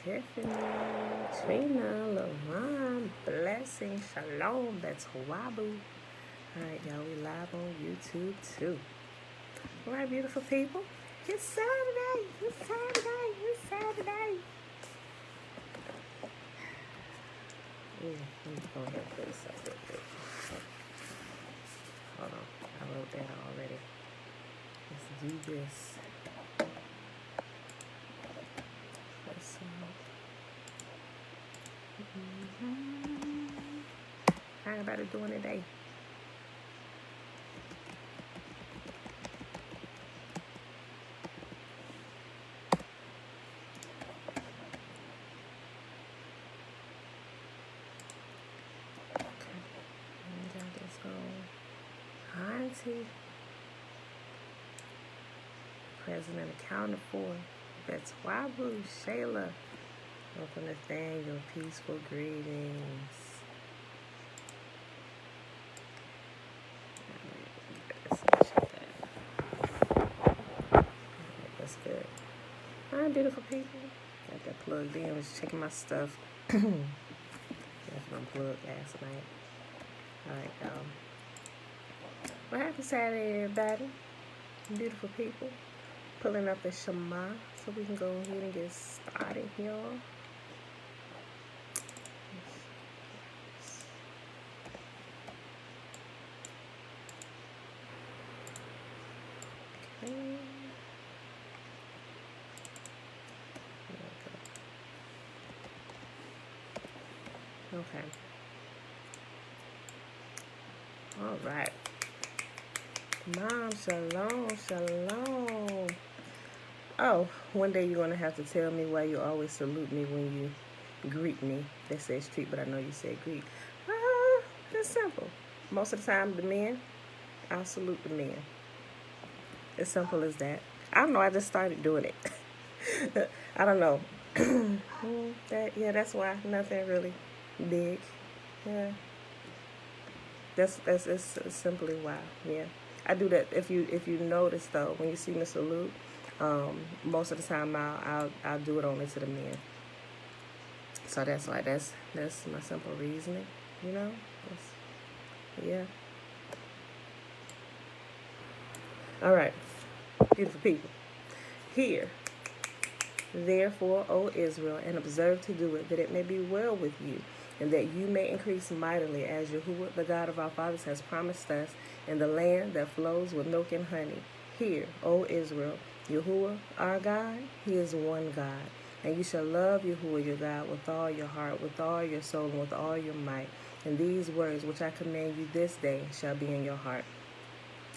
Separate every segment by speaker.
Speaker 1: Tiffany, Trina, Lavon, Blessing, Shalom. That's Wabu. Alright, y'all, we live on YouTube too. Alright, beautiful people. It's Saturday. It's Saturday. It's Saturday. Ooh, let me go ahead and put this up real quick. Hold on. I wrote that already. Let's do this. How everybody doing today? Auntie, President accounted for. That's Wabu, Shayla. Welcome Nathaniel, peaceful greetings. That's good. Alright, beautiful people. Got that plugged in. Was checking my stuff. That's unplugged last night. Alright, y'all. Well, happy Saturday, everybody. Beautiful people. Pulling up the Shema so we can go ahead and get started, y'all. Okay. Okay. All right. Mom, shalom, shalom. Oh, one day you're going to have to tell me why you always salute me when you greet me. They say street, but I know you said greet. It's simple. Most of the time, the men, I'll salute the men. As simple as that. I don't know, I just started doing it. I don't know. That's why. Nothing really big. Yeah. That's simply why. Yeah. I do that. If you notice though, when you see me salute, most of the time I'll do it only to the men. So that's why that's my simple reasoning. You know. Yeah. All right, beautiful people. Hear, therefore, O Israel, and observe to do it, that it may be well with you, and that you may increase mightily, as Yahuwah, the God of our fathers, has promised us, in the land that flows with milk and honey. Hear, O Israel, Yahuwah, our God, He is one God. And you shall love Yahuwah your God with all your heart, with all your soul, and with all your might. And these words which I command you this day shall be in your heart.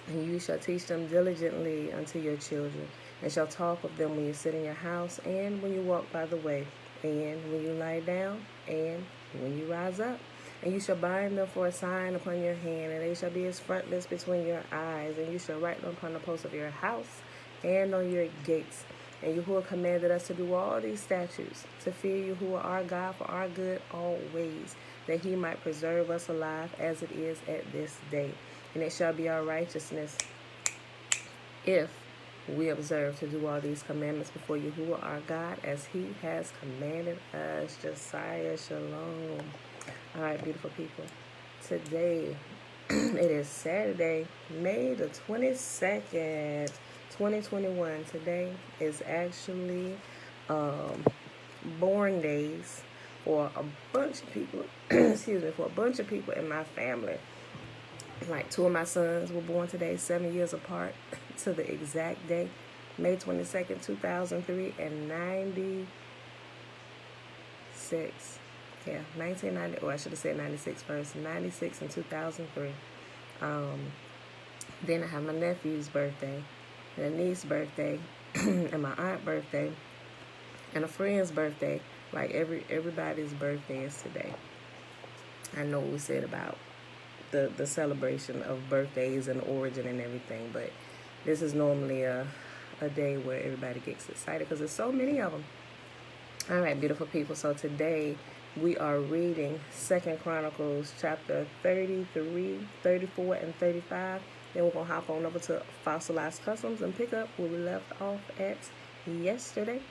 Speaker 1: And you shall teach them diligently unto your children, and shall talk of them when you sit in your house, and when you walk by the way, and when you lie down, and when you rise up. And you shall bind them for a sign upon your hand, and they shall be as frontlets between your eyes, and you shall write them upon the posts of your house and on your gates. And Yahuwah commanded us to do all these statutes, to fear Yahuwah our God for our good always, that He might preserve us alive as it is at this day. And it shall be our righteousness if we observe to do all these commandments before Yahuwah our God, as He has commanded us. Josiah, shalom. All right, beautiful people. Today, it is Saturday, May the 22nd, 2021. Today is actually born days for a bunch of people. Excuse me, for a bunch of people in my family. Like 2 of my sons were born today, 7 years apart to the exact day, May 22nd, 2003, and 96. Yeah, 1990, or I should have said 96 first. 96 and 2003. Then I have my nephew's birthday, and a niece's birthday, and my aunt's birthday, and a friend's birthday. Like everybody's birthday is today. I know what we said about the celebration of birthdays and origin and everything, but this is normally a day where everybody gets excited because there's so many of them. All right, beautiful people. So today we are reading 2 Chronicles chapter 33, 34, and 35. Then we're going to hop on over to Fossilized Customs and pick up where we left off at yesterday.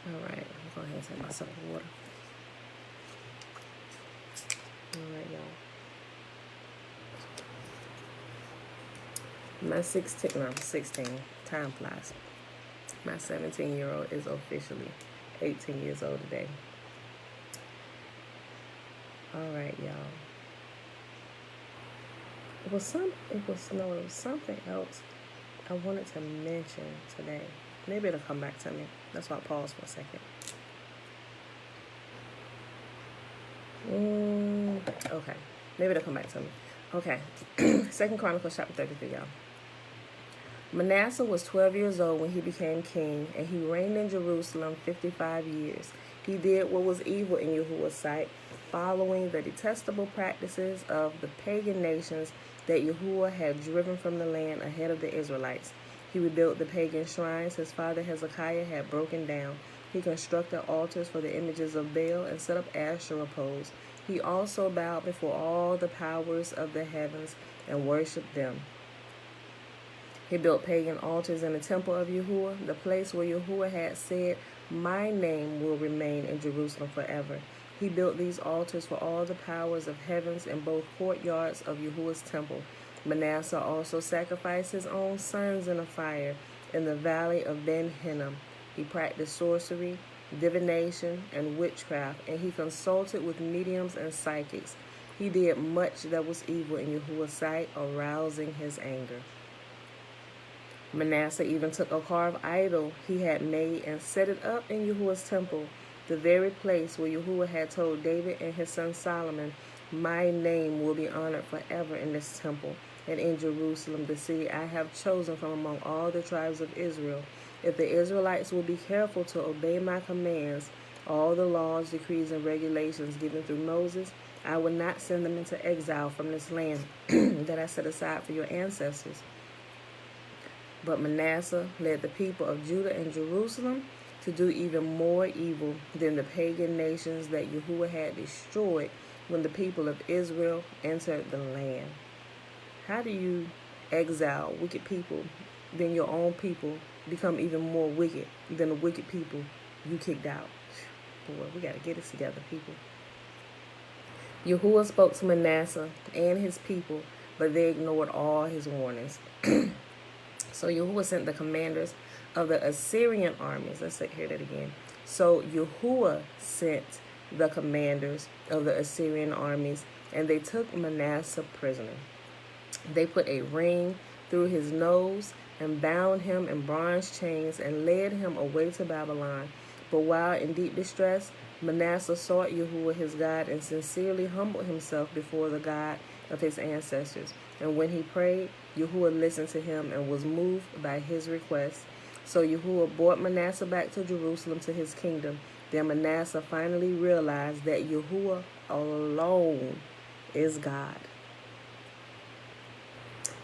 Speaker 1: All right, I'm going to take myself some water. All right, y'all. My 16, time flies. My 17-year-old is officially 18 years old today. All right, y'all. It was something else I wanted to mention today. Maybe it'll come back to me. That's why I paused for a second. Okay. Maybe it'll come back to me. Okay. 2 Chronicles chapter 33, y'all. Manasseh was 12 years old when he became king, and he reigned in Jerusalem 55 years. He did what was evil in Yahuwah's sight, following the detestable practices of the pagan nations that Yahuwah had driven from the land ahead of the Israelites. He rebuilt the pagan shrines his father Hezekiah had broken down. He constructed altars for the images of Baal and set up Asherah poles. He also bowed before all the powers of the heavens and worshipped them. He built pagan altars in the temple of Yahuwah, the place where Yahuwah had said, "My name will remain in Jerusalem forever." He built these altars for all the powers of heavens in both courtyards of Yahuwah's temple. Manasseh also sacrificed his own sons in a fire in the valley of Ben Hinnom. He practiced sorcery, divination, and witchcraft, and he consulted with mediums and psychics. He did much that was evil in Yahuwah's sight, arousing his anger. Manasseh even took a carved idol he had made and set it up in Yahuwah's temple, the very place where Yahuwah had told David and his son Solomon, "My name will be honored forever in this temple and in Jerusalem, the city I have chosen from among all the tribes of Israel. If the Israelites will be careful to obey my commands, all the laws, decrees, and regulations given through Moses, I will not send them into exile from this land that I set aside for your ancestors." But Manasseh led the people of Judah and Jerusalem to do even more evil than the pagan nations that Yahuwah had destroyed when the people of Israel entered the land. How do you exile wicked people, then your own people become even more wicked than the wicked people you kicked out? Boy, we got to get this together, people. Yahuwah spoke to Manasseh and his people, but they ignored all his warnings. So Yahuwah sent the commanders of the Assyrian armies. Let's hear that again. So Yahuwah sent the commanders of the Assyrian armies, and they took Manasseh prisoner. They put a ring through his nose and bound him in bronze chains and led him away to Babylon. But while in deep distress, Manasseh sought Yahuwah his God and sincerely humbled himself before the God of his ancestors. And when he prayed, Yahuwah listened to him and was moved by his request. So Yahuwah brought Manasseh back to Jerusalem to his kingdom. Then Manasseh finally realized that Yahuwah alone is God.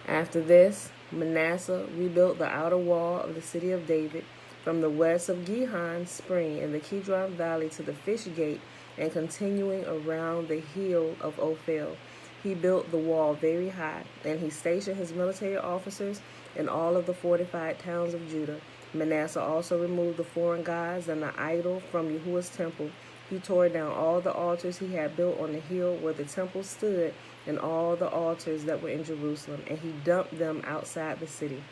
Speaker 1: After this, Manasseh rebuilt the outer wall of the city of David from the west of Gihon Spring in the Kidron Valley to the Fish Gate and continuing around the hill of Ophel. He built the wall very high, and he stationed his military officers in all of the fortified towns of Judah. Manasseh also removed the foreign gods and the idol from Yahuwah's temple. He tore down all the altars he had built on the hill where the temple stood and all the altars that were in Jerusalem, and he dumped them outside the city.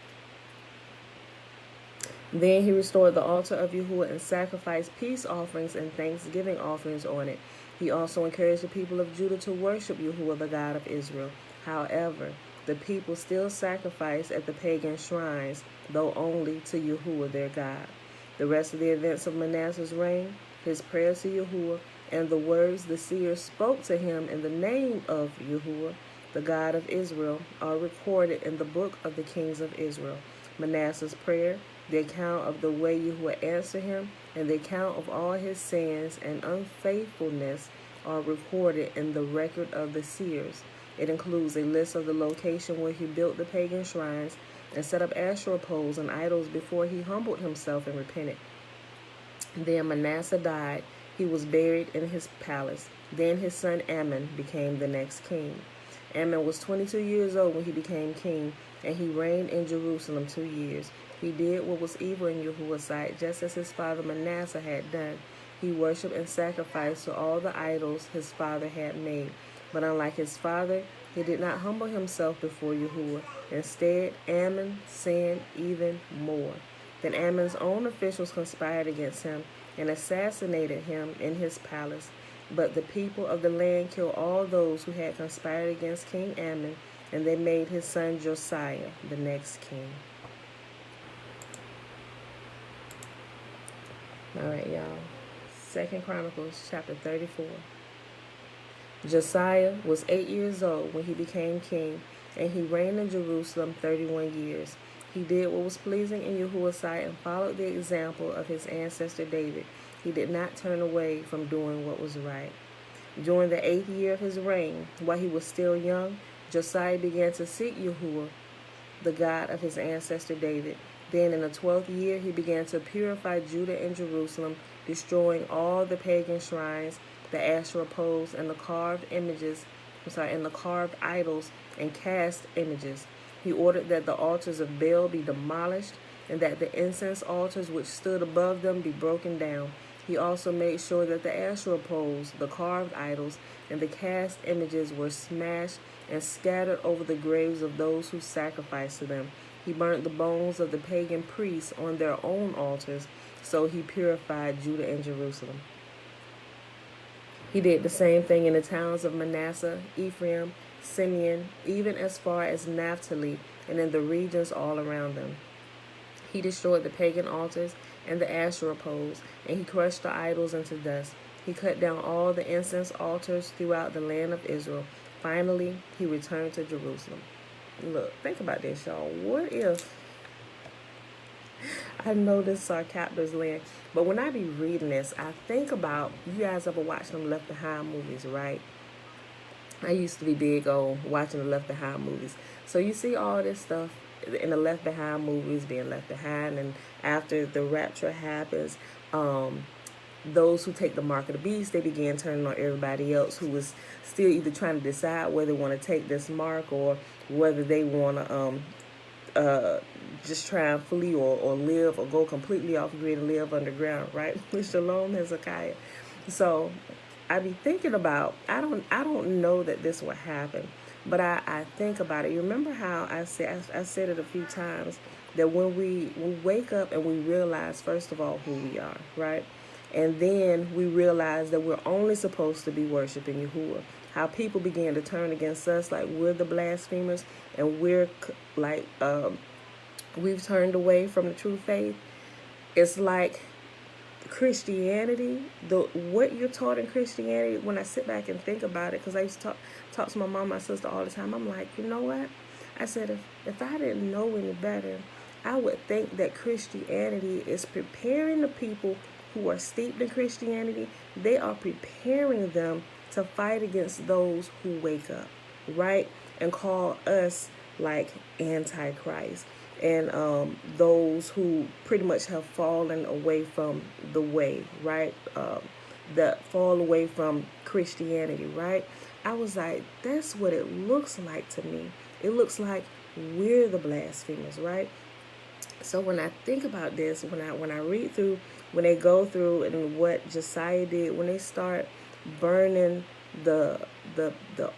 Speaker 1: Then he restored the altar of Yahuwah and sacrificed peace offerings and thanksgiving offerings on it. He also encouraged the people of Judah to worship Yahuwah, the God of Israel. However, the people still sacrificed at the pagan shrines, though only to Yahuwah, their God. The rest of the events of Manasseh's reign, his prayers to Yahuwah, and the words the seers spoke to him in the name of Yahuwah, the God of Israel, are recorded in the book of the kings of Israel. Manasseh's prayer, the account of the way Yahuwah answered him, and the account of all his sins and unfaithfulness are recorded in the record of the seers. It includes a list of the location where he built the pagan shrines and set up Asherah poles and idols before he humbled himself and repented. Then Manasseh died. He was buried in his palace. Then his son Amon became the next king. Amon was 22 years old when he became king, and he reigned in Jerusalem 2 years. He did what was evil in Yahuwah's sight, just as his father Manasseh had done. He worshipped and sacrificed to all the idols his father had made. But unlike his father, he did not humble himself before Yahuwah. Instead, Ammon sinned even more. Then Ammon's own officials conspired against him and assassinated him in his palace. But the people of the land killed all those who had conspired against King Ammon, and they made his son Josiah the next king. All right, y'all. 2 Chronicles chapter 34. Josiah was 8 years old when he became king, and he reigned in Jerusalem 31 years. He did what was pleasing in Yahuwah's sight and followed the example of his ancestor David. He did not turn away from doing what was right. During the 8th year of his reign, while he was still young, Josiah began to seek Yahuwah, the God of his ancestor David. Then in the 12th year, he began to purify Judah and Jerusalem, destroying all the pagan shrines, the Asherah poles, and the carved idols and cast images. He ordered that the altars of Baal be demolished, and that the incense altars which stood above them be broken down. He also made sure that the Asherah poles, the carved idols, and the cast images were smashed and scattered over the graves of those who sacrificed to them. He burnt the bones of the pagan priests on their own altars, so he purified Judah and Jerusalem. He did the same thing in the towns of Manasseh, Ephraim, Simeon, even as far as Naphtali, and in the regions all around them. He destroyed the pagan altars and the Asherah poles, and he crushed the idols into dust. He cut down all the incense altars throughout the land of Israel. Finally, he returned to Jerusalem. Look, think about this, y'all. What if, I know this is our captor's land, but when I be reading this, I think about, you guys ever watch them Left Behind movies, right? I used to be big on watching the Left Behind movies. So you see all this stuff in the Left Behind movies being left behind, and after the rapture happens, those who take the mark of the beast, they began turning on everybody else who was still either trying to decide whether they want to take this mark or whether they want to just try and flee or live or go completely off grid and live underground, right? Shalom Hezekiah. So I be thinking about, I don't know that this will happen, but I think about it. You remember how I said it a few times, that when we wake up and we realize, first of all, who we are, right? And then we realize that we're only supposed to be worshiping Yahuwah. How people began to turn against us, like we're the blasphemers, and we're like, we've turned away from the true faith. It's like Christianity, what you're taught in Christianity, when I sit back and think about it, because I used to talk to my mom, my sister all the time, I'm like, you know what? I said, if I didn't know any better, I would think that Christianity is preparing the people who are steeped in Christianity. They are preparing them to fight against those who wake up, right? And call us like Antichrist. And those who pretty much have fallen away from the way, right? That fall away from Christianity, right? I was like, that's what it looks like to me. It looks like we're the blasphemers, right? So when I think about this, when I read through, when they go through and what Josiah did, when they start burning the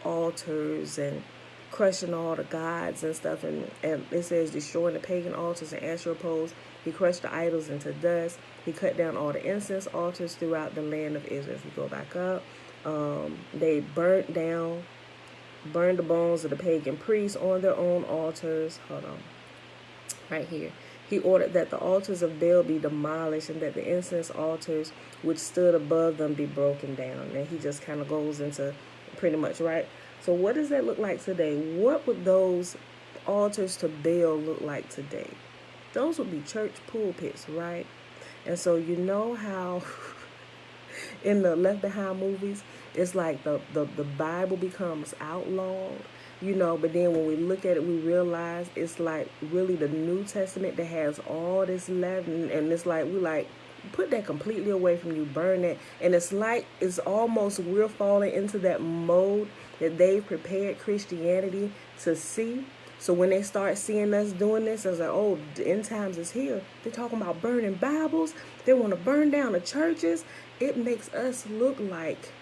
Speaker 1: altars and crushing all the gods and stuff, and it says destroying the pagan altars and Asherah poles. He crushed the idols into dust. He cut down all the incense altars throughout the land of Israel. If you go back up, they burned the bones of the pagan priests on their own altars. Hold on, right here. He ordered that the altars of Baal be demolished and that the incense altars which stood above them be broken down. And he just kind of goes into pretty much, right? So what does that look like today? What would those altars to Baal look like today? Those would be church pulpits, right? And so you know how in the Left Behind movies, it's like the Bible becomes outlawed, you know, but then when we look at it, we realize it's like really the New Testament that has all this left, and it's like, we like, put that completely away from you, burn it. And it's like, it's almost, we're falling into that mode that they've prepared Christianity to see, So when they start seeing us doing this, it's like, oh, the end times is here. They're talking about burning Bibles. They want to burn down the churches. It makes us look like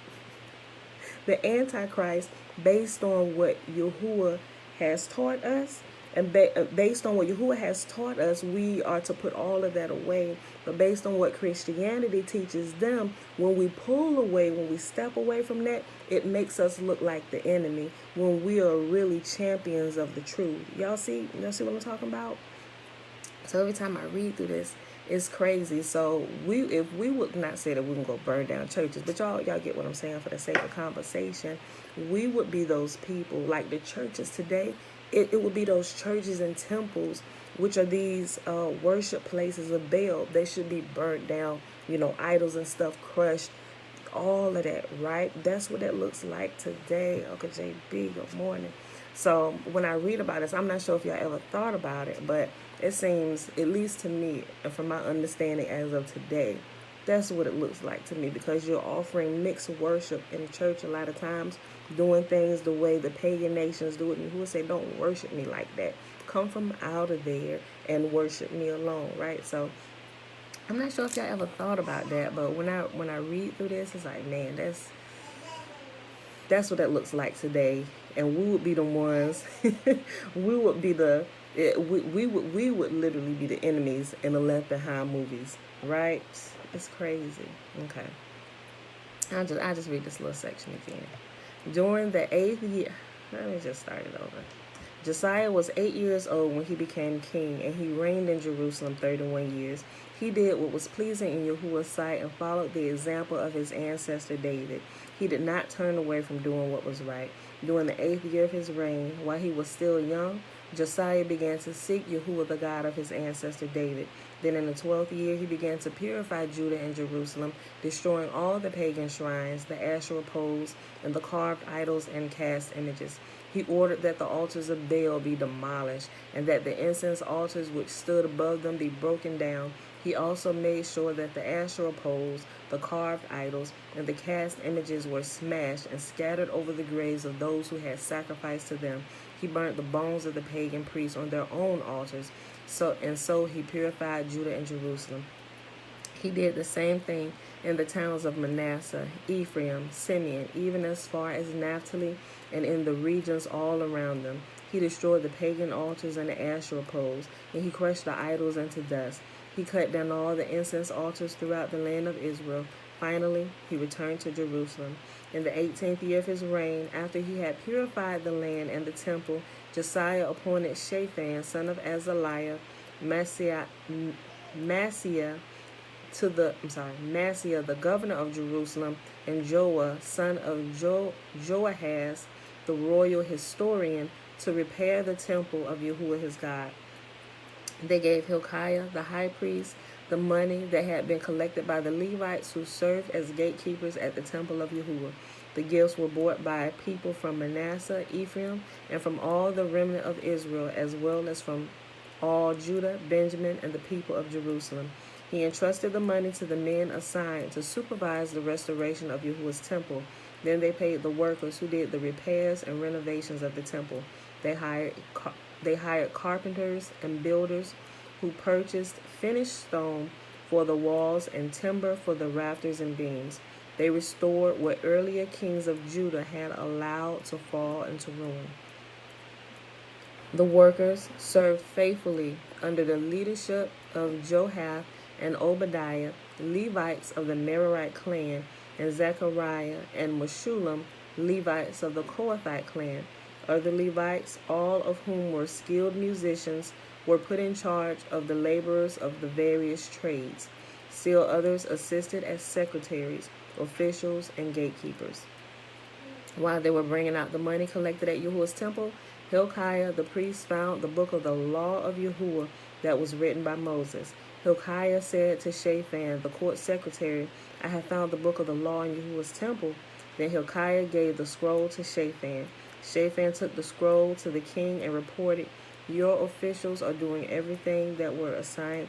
Speaker 1: the Antichrist based on what Yahuwah has taught us. And based on what Yahuwah has taught us, we are to put all of that away. But based on what Christianity teaches them, when we pull away, when we step away from that, it makes us look like the enemy when we are really champions of the truth. Y'all see what I'm talking about? So every time I read through this, it's crazy. So if we would not say that we can go burn down churches, but y'all get what I'm saying for the sake of conversation, we would be those people like the churches today. It would be those churches and temples, which are these worship places of Baal. They should be burnt down, idols and stuff crushed, all of that, right? That's what that looks like today. Uncle JB, good morning. So when I read about this, I'm not sure if y'all ever thought about it, but it seems, at least to me, and from my understanding as of today, that's what it looks like to me, because you're offering mixed worship in church a lot of times, doing things the way the pagan nations do it. And who would say, don't worship me like that. Come from out of there and worship me alone, right? So I'm not sure if y'all ever thought about that, but when I read through this, it's like, man, that's what that looks like today. And we would be the ones, we would be we would literally be the enemies in the Left Behind movies, right? It's crazy. Okay. I'll just read this little section again. During the 8th year, let me just start it over. Josiah was 8 years old when he became king, and he reigned in Jerusalem 31 years. He did what was pleasing in Yahuwah's sight and followed the example of his ancestor David. He did not turn away from doing what was right. During the 8th year of his reign, while he was still young, Josiah began to seek Yahuwah, the God of his ancestor David. Then in the 12th year, he began to purify Judah and Jerusalem, destroying all the pagan shrines, the Asherah poles, and the carved idols and cast images. He ordered that the altars of Baal be demolished, and that the incense altars which stood above them be broken down. He also made sure that the Asherah poles, the carved idols, and the cast images were smashed and scattered over the graves of those who had sacrificed to them. He burnt the bones of the pagan priests on their own altars, so he purified Judah and Jerusalem. He did the same thing in the towns of Manasseh, Ephraim, Simeon, even as far as Naphtali, and in the regions all around them. He destroyed the pagan altars and the Asherah poles, and he crushed the idols into dust. He cut down all the incense altars throughout the land of Israel. Finally, he returned to Jerusalem. In the 18th year of his reign, after he had purified the land and the temple, Josiah appointed Shaphan, son of Azaliah, Maaseiah, the governor of Jerusalem, and Joah, son of Joahaz, the royal historian, to repair the temple of Yahuwah his God. They gave Hilkiah, the high priest, the money that had been collected by the Levites who served as gatekeepers at the temple of Yahuwah. The gifts were brought by people from Manasseh, Ephraim, and from all the remnant of Israel, as well as from all Judah, Benjamin, and the people of Jerusalem. He entrusted the money to the men assigned to supervise the restoration of Yahuwah's temple. Then they paid the workers who did the repairs and renovations of the temple. They hired carpenters and builders who purchased finished stone for the walls and timber for the rafters and beams. They restored what earlier kings of Judah had allowed to fall into ruin. The workers served faithfully under the leadership of Johath and Obadiah, Levites of the Merarite clan, and Zechariah and Meshullam, Levites of the Kohathite clan. Other Levites, all of whom were skilled musicians, were put in charge of the laborers of the various trades. Still others assisted as secretaries, officials, and gatekeepers. While they were bringing out the money collected at Yahuwah's temple, Hilkiah the priest found the book of the law of Yahuwah that was written by Moses. Hilkiah said to Shaphan, the court secretary, I have found the book of the law in Yahuwah's temple. Then Hilkiah gave the scroll to Shaphan. Shaphan took the scroll to the king and reported, your officials are doing everything that they were assigned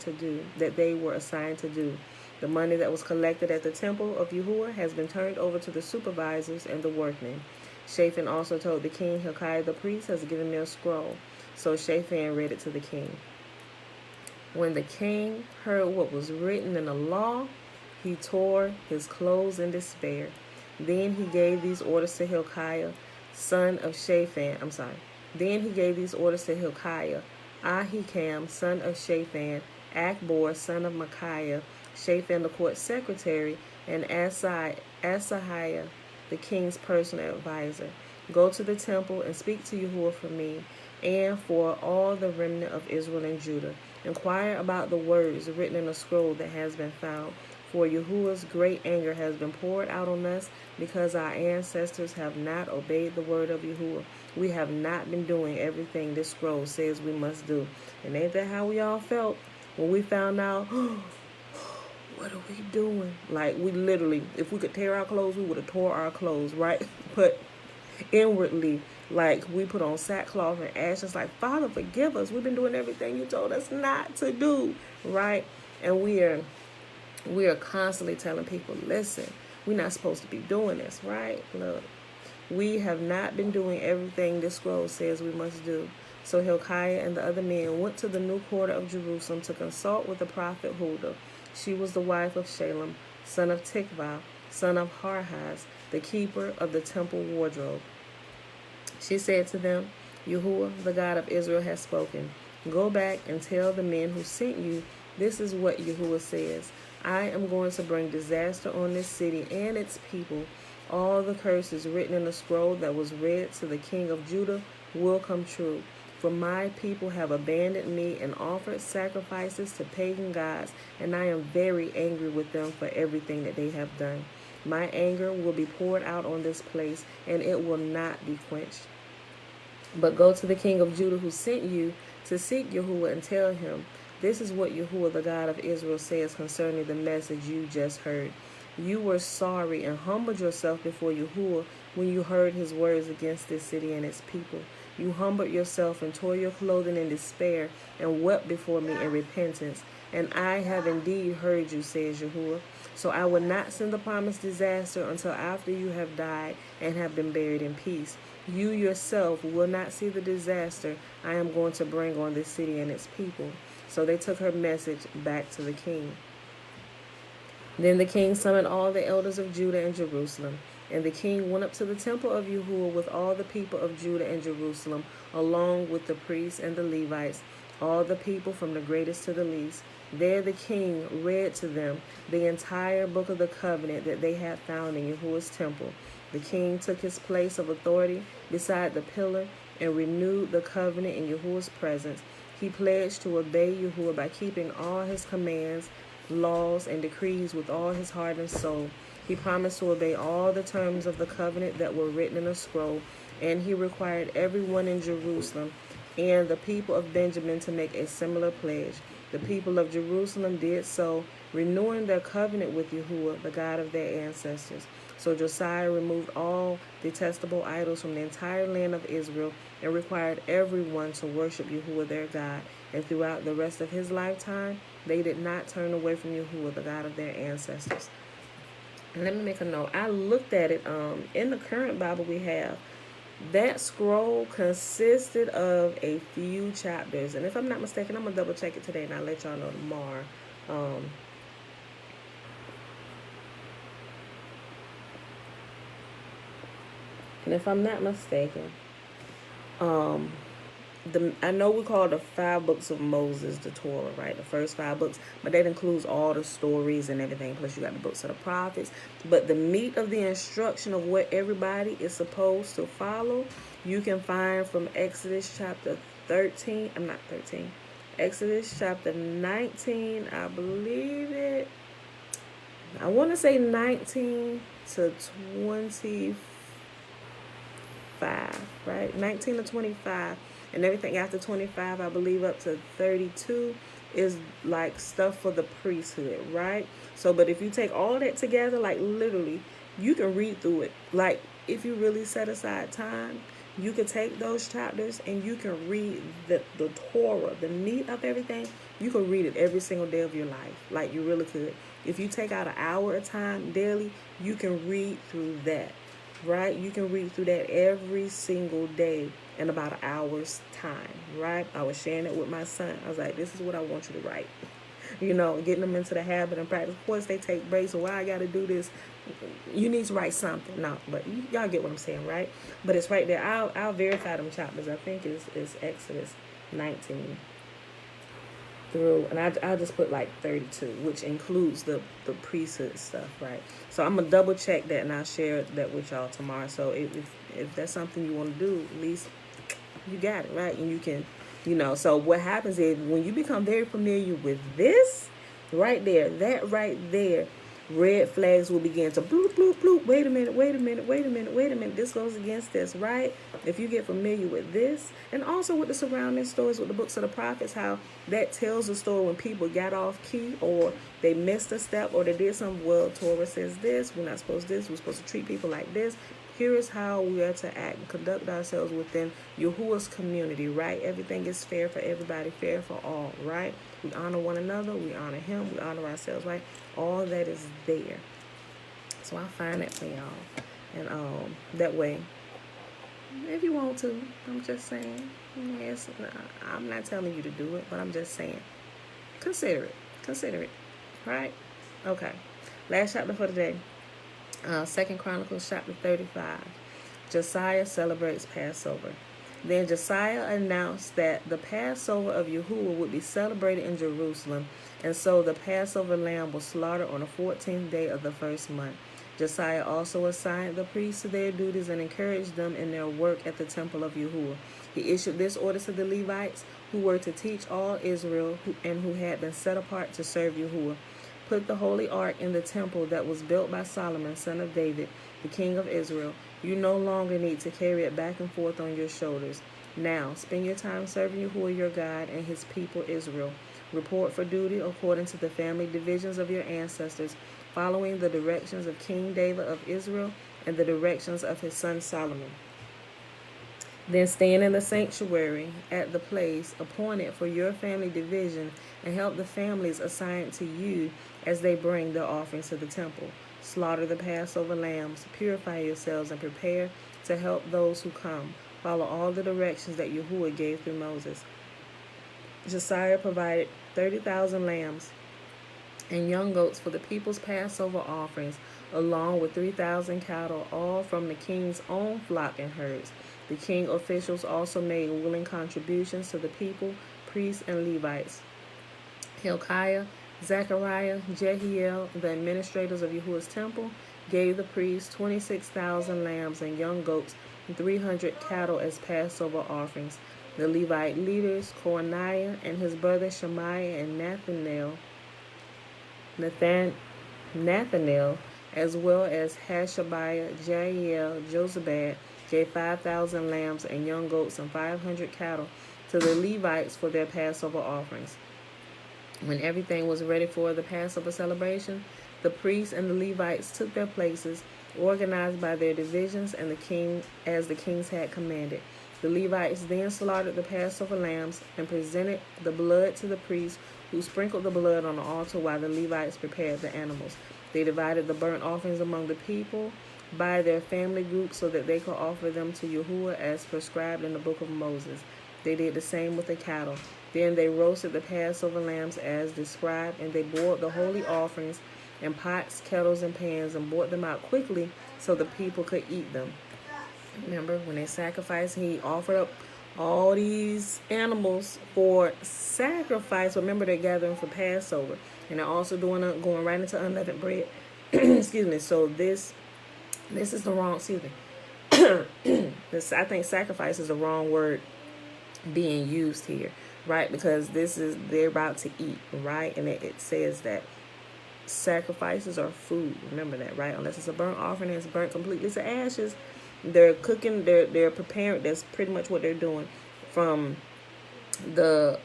Speaker 1: to do. The money that was collected at the temple of Yahuwah has been turned over to the supervisors and the workmen. Shaphan also told the king, Hilkiah the priest has given me a scroll. So Shaphan read it to the king. When the king heard what was written in the law, he tore his clothes in despair. Then he gave these orders to Hilkiah, son of Shaphan. Then he gave these orders to Hilkiah, Ahikam, son of Shaphan, Akbor, son of Micaiah, Shaphan the court secretary, and Asahiah, the king's personal advisor. Go to the temple and speak to Yahuwah for me and for all the remnant of Israel and Judah. Inquire about the words written in a scroll that has been found. For Yahuwah's great anger has been poured out on us because our ancestors have not obeyed the word of Yahuwah. We have not been doing everything this scroll says we must do. And ain't that how we all felt when we found out, what are we doing? Like, we literally, if we could tear our clothes, we would have tore our clothes, right? But inwardly, like, we put on sackcloth and ashes, like, Father, forgive us. We've been doing everything you told us not to do, right? And we are constantly telling people, listen, we're not supposed to be doing this, right? Look, we have not been doing everything this scroll says we must do. So Hilkiah and the other men went to the new quarter of Jerusalem to consult with the prophet Huldah. She was the wife of Shalem, son of Tikvah, son of Harhas, the keeper of the temple wardrobe. She said to them, Yahuwah, the God of Israel, has spoken. Go back and tell the men who sent you, this is what Yahuwah says. I am going to bring disaster on this city and its people. All the curses written in the scroll that was read to the king of Judah will come true. For my people have abandoned me and offered sacrifices to pagan gods, and I am very angry with them for everything that they have done. My anger will be poured out on this place, and it will not be quenched. But go to the king of Judah who sent you to seek Yahuwah and tell him, this is what Yahuwah, the God of Israel, says concerning the message you just heard. You were sorry and humbled yourself before Yahuwah when you heard his words against this city and its people. You humbled yourself and tore your clothing in despair and wept before me in repentance. And I have indeed heard you, says Yahuwah. So I will not send the promised disaster until after you have died and have been buried in peace. You yourself will not see the disaster I am going to bring on this city and its people. So they took her message back to the king. Then the king summoned all the elders of Judah and Jerusalem. And the king went up to the temple of Yahuwah with all the people of Judah and Jerusalem, along with the priests and the Levites, all the people from the greatest to the least. There the king read to them the entire book of the covenant that they had found in Yahuwah's temple. The king took his place of authority beside the pillar and renewed the covenant in Yahuwah's presence. He pledged to obey Yahuwah by keeping all his commands, laws, and decrees with all his heart and soul. He promised to obey all the terms of the covenant that were written in a scroll, and he required everyone in Jerusalem and the people of Benjamin to make a similar pledge. The people of Jerusalem did so, renewing their covenant with Yahuwah, the God of their ancestors. So Josiah removed all detestable idols from the entire land of Israel and required everyone to worship Yahuwah their God. And throughout the rest of his lifetime, they did not turn away from Yahuwah, the God of their ancestors. And let me make a note. I looked at it in the current Bible we have. That scroll consisted of a few chapters. And if I'm not mistaken, I'm going to double check it today and I'll let y'all know tomorrow. And if I'm not mistaken, I know we call the 5 books of Moses the Torah, right? The first 5 books, but that includes all the stories and everything. Plus you got the books of the prophets. But the meat of the instruction of what everybody is supposed to follow, you can find from Exodus chapter 13. Exodus chapter 19, I believe it. I want to say 19 to 25, right? 19 to 25. And everything after 25, I believe up to 32, is like stuff for the priesthood, right? So, but if you take all that together, like literally, you can read through it. Like, if you really set aside time, you can take those chapters and you can read the Torah, the meat of everything. You can read it every single day of your life. Like, you really could. If you take out an hour of time daily, you can read through that. right? You can read through that every single day in about an hour's time, right? I was sharing it with my son. I was like, this is what I want you to write. Getting them into the habit and practice. Of course, they take breaks. So why I got to do this? You need to write something. No, but y'all get what I'm saying, right? But it's right there. I'll verify them chapters. I think it's Exodus 19 through, and I'll just put like 32, which includes the priesthood stuff, right? So I'm gonna double check that, and I'll share that with y'all tomorrow. So if that's something you want to do, at least you got it, right? And you can, so what happens is when you become very familiar with this right there, that right there, red flags will begin to bloop, bloop, bloop. Wait a minute. This goes against this, right? If you get familiar with this, and also with the surrounding stories, with the books of the prophets, how that tells the story when people got off key or they missed a step or they did something. Well, Torah says this, we're not supposed to this, we're supposed to treat people like this. Here is how we are to act and conduct ourselves within Yahuwah's community, right? Everything is fair for everybody, fair for all, right? We honor one another, we honor him, we honor ourselves, right? All that is there. So I'll find that for y'all. And that way, if you want to, I'm just saying, yes, I'm not telling you to do it, but I'm just saying, consider it, right? Okay, last chapter for today. 2 Chronicles chapter 35. Josiah celebrates Passover. Then Josiah announced that the Passover of Yahuwah would be celebrated in Jerusalem, and so the Passover lamb was slaughtered on the 14th day of the first month. Josiah also assigned the priests to their duties and encouraged them in their work at the temple of Yahuwah. He issued this order to the Levites, who were to teach all Israel and who had been set apart to serve Yahuwah. Put the holy ark in the temple that was built by Solomon, son of David, the king of Israel. You no longer need to carry it back and forth on your shoulders. Now, spend your time serving Yahuwah your God and his people Israel. Report for duty according to the family divisions of your ancestors, following the directions of King David of Israel and the directions of his son Solomon. Then stand in the sanctuary at the place appointed for your family division and help the families assigned to you as they bring their offerings to the temple. Slaughter the Passover lambs, purify yourselves, and prepare to help those who come. Follow all the directions that Yahuwah gave through Moses. Josiah provided 30,000 lambs and young goats for the people's Passover offerings, along with 3,000 cattle, all from the king's own flock and herds. The king officials also made willing contributions to the people, priests, and Levites. Hilkiah, Zechariah, Jehiel, the administrators of Yahuwah's temple, gave the priests 26,000 lambs and young goats and 300 cattle as Passover offerings. The Levite leaders, Koraniah and his brother Shemaiah and Nathanael, as well as Hashabiah, Jael, Josabad, gave 5,000 lambs and young goats and 500 cattle to the Levites for their Passover offerings. When everything was ready for the Passover celebration, the priests and the Levites took their places, organized by their divisions and the king as the kings had commanded. The Levites then slaughtered the Passover lambs and presented the blood to the priests, who sprinkled the blood on the altar while the Levites prepared the animals. They divided the burnt offerings among the people by their family groups so that they could offer them to Yahuwah as prescribed in the book of Moses. They did the same with the cattle. Then they roasted the Passover lambs as described, and they boiled the holy offerings in pots, kettles, and pans and brought them out quickly so the people could eat them. Remember, when they sacrificed, he offered up all these animals for sacrifice. Remember, they're gathering for Passover, and they're also going right into unleavened bread. Excuse me. So this is the wrong. Excuse me. I think sacrifice is the wrong word being used here, right? Because they're about to eat, right? And it says that sacrifices are food. Remember that, right? Unless it's a burnt offering, it's burnt completely to ashes. They're cooking. They're preparing. That's pretty much what they're doing, from the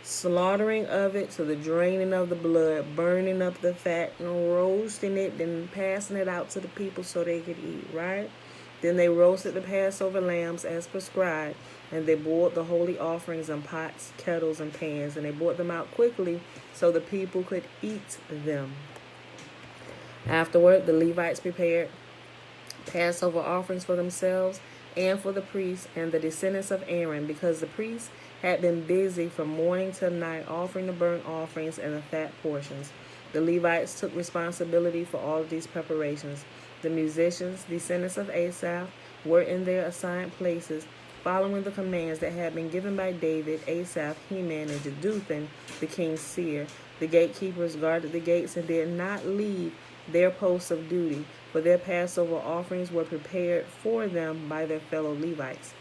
Speaker 1: slaughtering of it to the draining of the blood, burning up the fat, and roasting it, then passing it out to the people so they could eat, right? Then they roasted the Passover lambs as prescribed, and they boiled the holy offerings in pots, kettles, and pans, and they brought them out quickly so the people could eat them. Afterward, the Levites prepared Passover offerings for themselves and for the priests and the descendants of Aaron, because the priests had been busy from morning till night offering the burnt offerings and the fat portions. The Levites took responsibility for all of these preparations. The musicians, descendants of Asaph, were in their assigned places, following the commands that had been given by David, Asaph, Heman, and Jeduthun, the king's seer. The gatekeepers guarded the gates and did not leave their posts of duty, for their Passover offerings were prepared for them by their fellow Levites.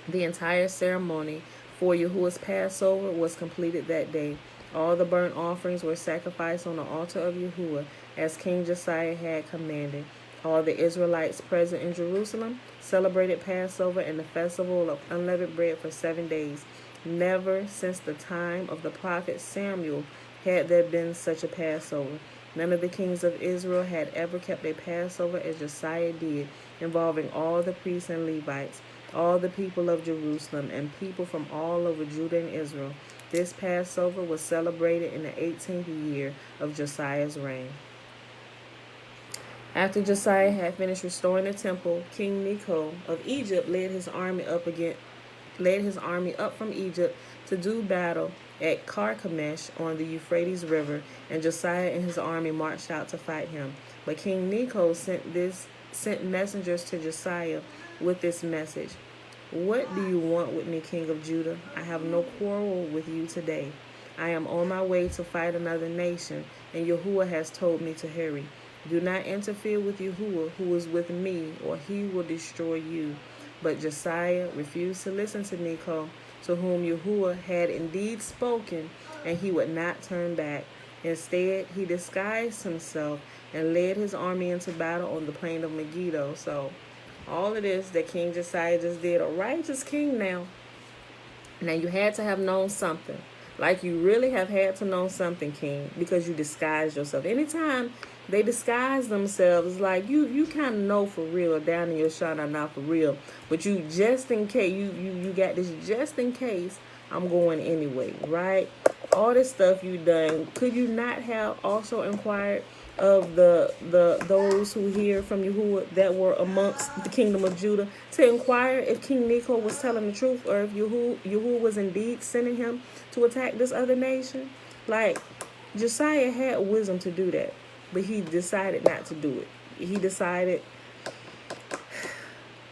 Speaker 1: The entire ceremony for Yahuwah's Passover was completed that day. All the burnt offerings were sacrificed on the altar of Yahuwah, as King Josiah had commanded. All the Israelites present in Jerusalem celebrated Passover and the festival of unleavened bread for 7 days. Never since the time of the prophet Samuel had there been such a Passover. None of the kings of Israel had ever kept a Passover as Josiah did, involving all the priests and Levites, all the people of Jerusalem, and people from all over Judah and Israel. This Passover was celebrated in the 18th year of Josiah's reign. After Josiah had finished restoring the temple, King Necho of Egypt led his army up from Egypt to do battle at Carchemish on the Euphrates River, and Josiah and his army marched out to fight him. But King Necho sent messengers to Josiah with this message: "What do you want with me, King of Judah? I have no quarrel with you today. I am on my way to fight another nation, and Yahuwah has told me to hurry. Do not interfere with Yahuwah, who is with me, or he will destroy you." But Josiah refused to listen to Necho, to whom Yahuwah had indeed spoken, and he would not turn back. Instead, he disguised himself and led his army into battle on the plain of Megiddo. So, all of this that King Josiah just did, a righteous king now. Now, you had to have known something. Like, you really have had to know something, King, because you disguised yourself. Anytime they disguise themselves, like, you kind of know for real, down in your shot, I'm not for real. But you, just in case, you got this just in case, I'm going anyway, right? All this stuff you done. Could you not have also inquired of those who hear from Yahuwah that were amongst the kingdom of Judah, to inquire if King Necho was telling the truth, or if Yahuwah was indeed sending him to attack this other nation? Like, Josiah had wisdom to do that, but he decided not to do it. He decided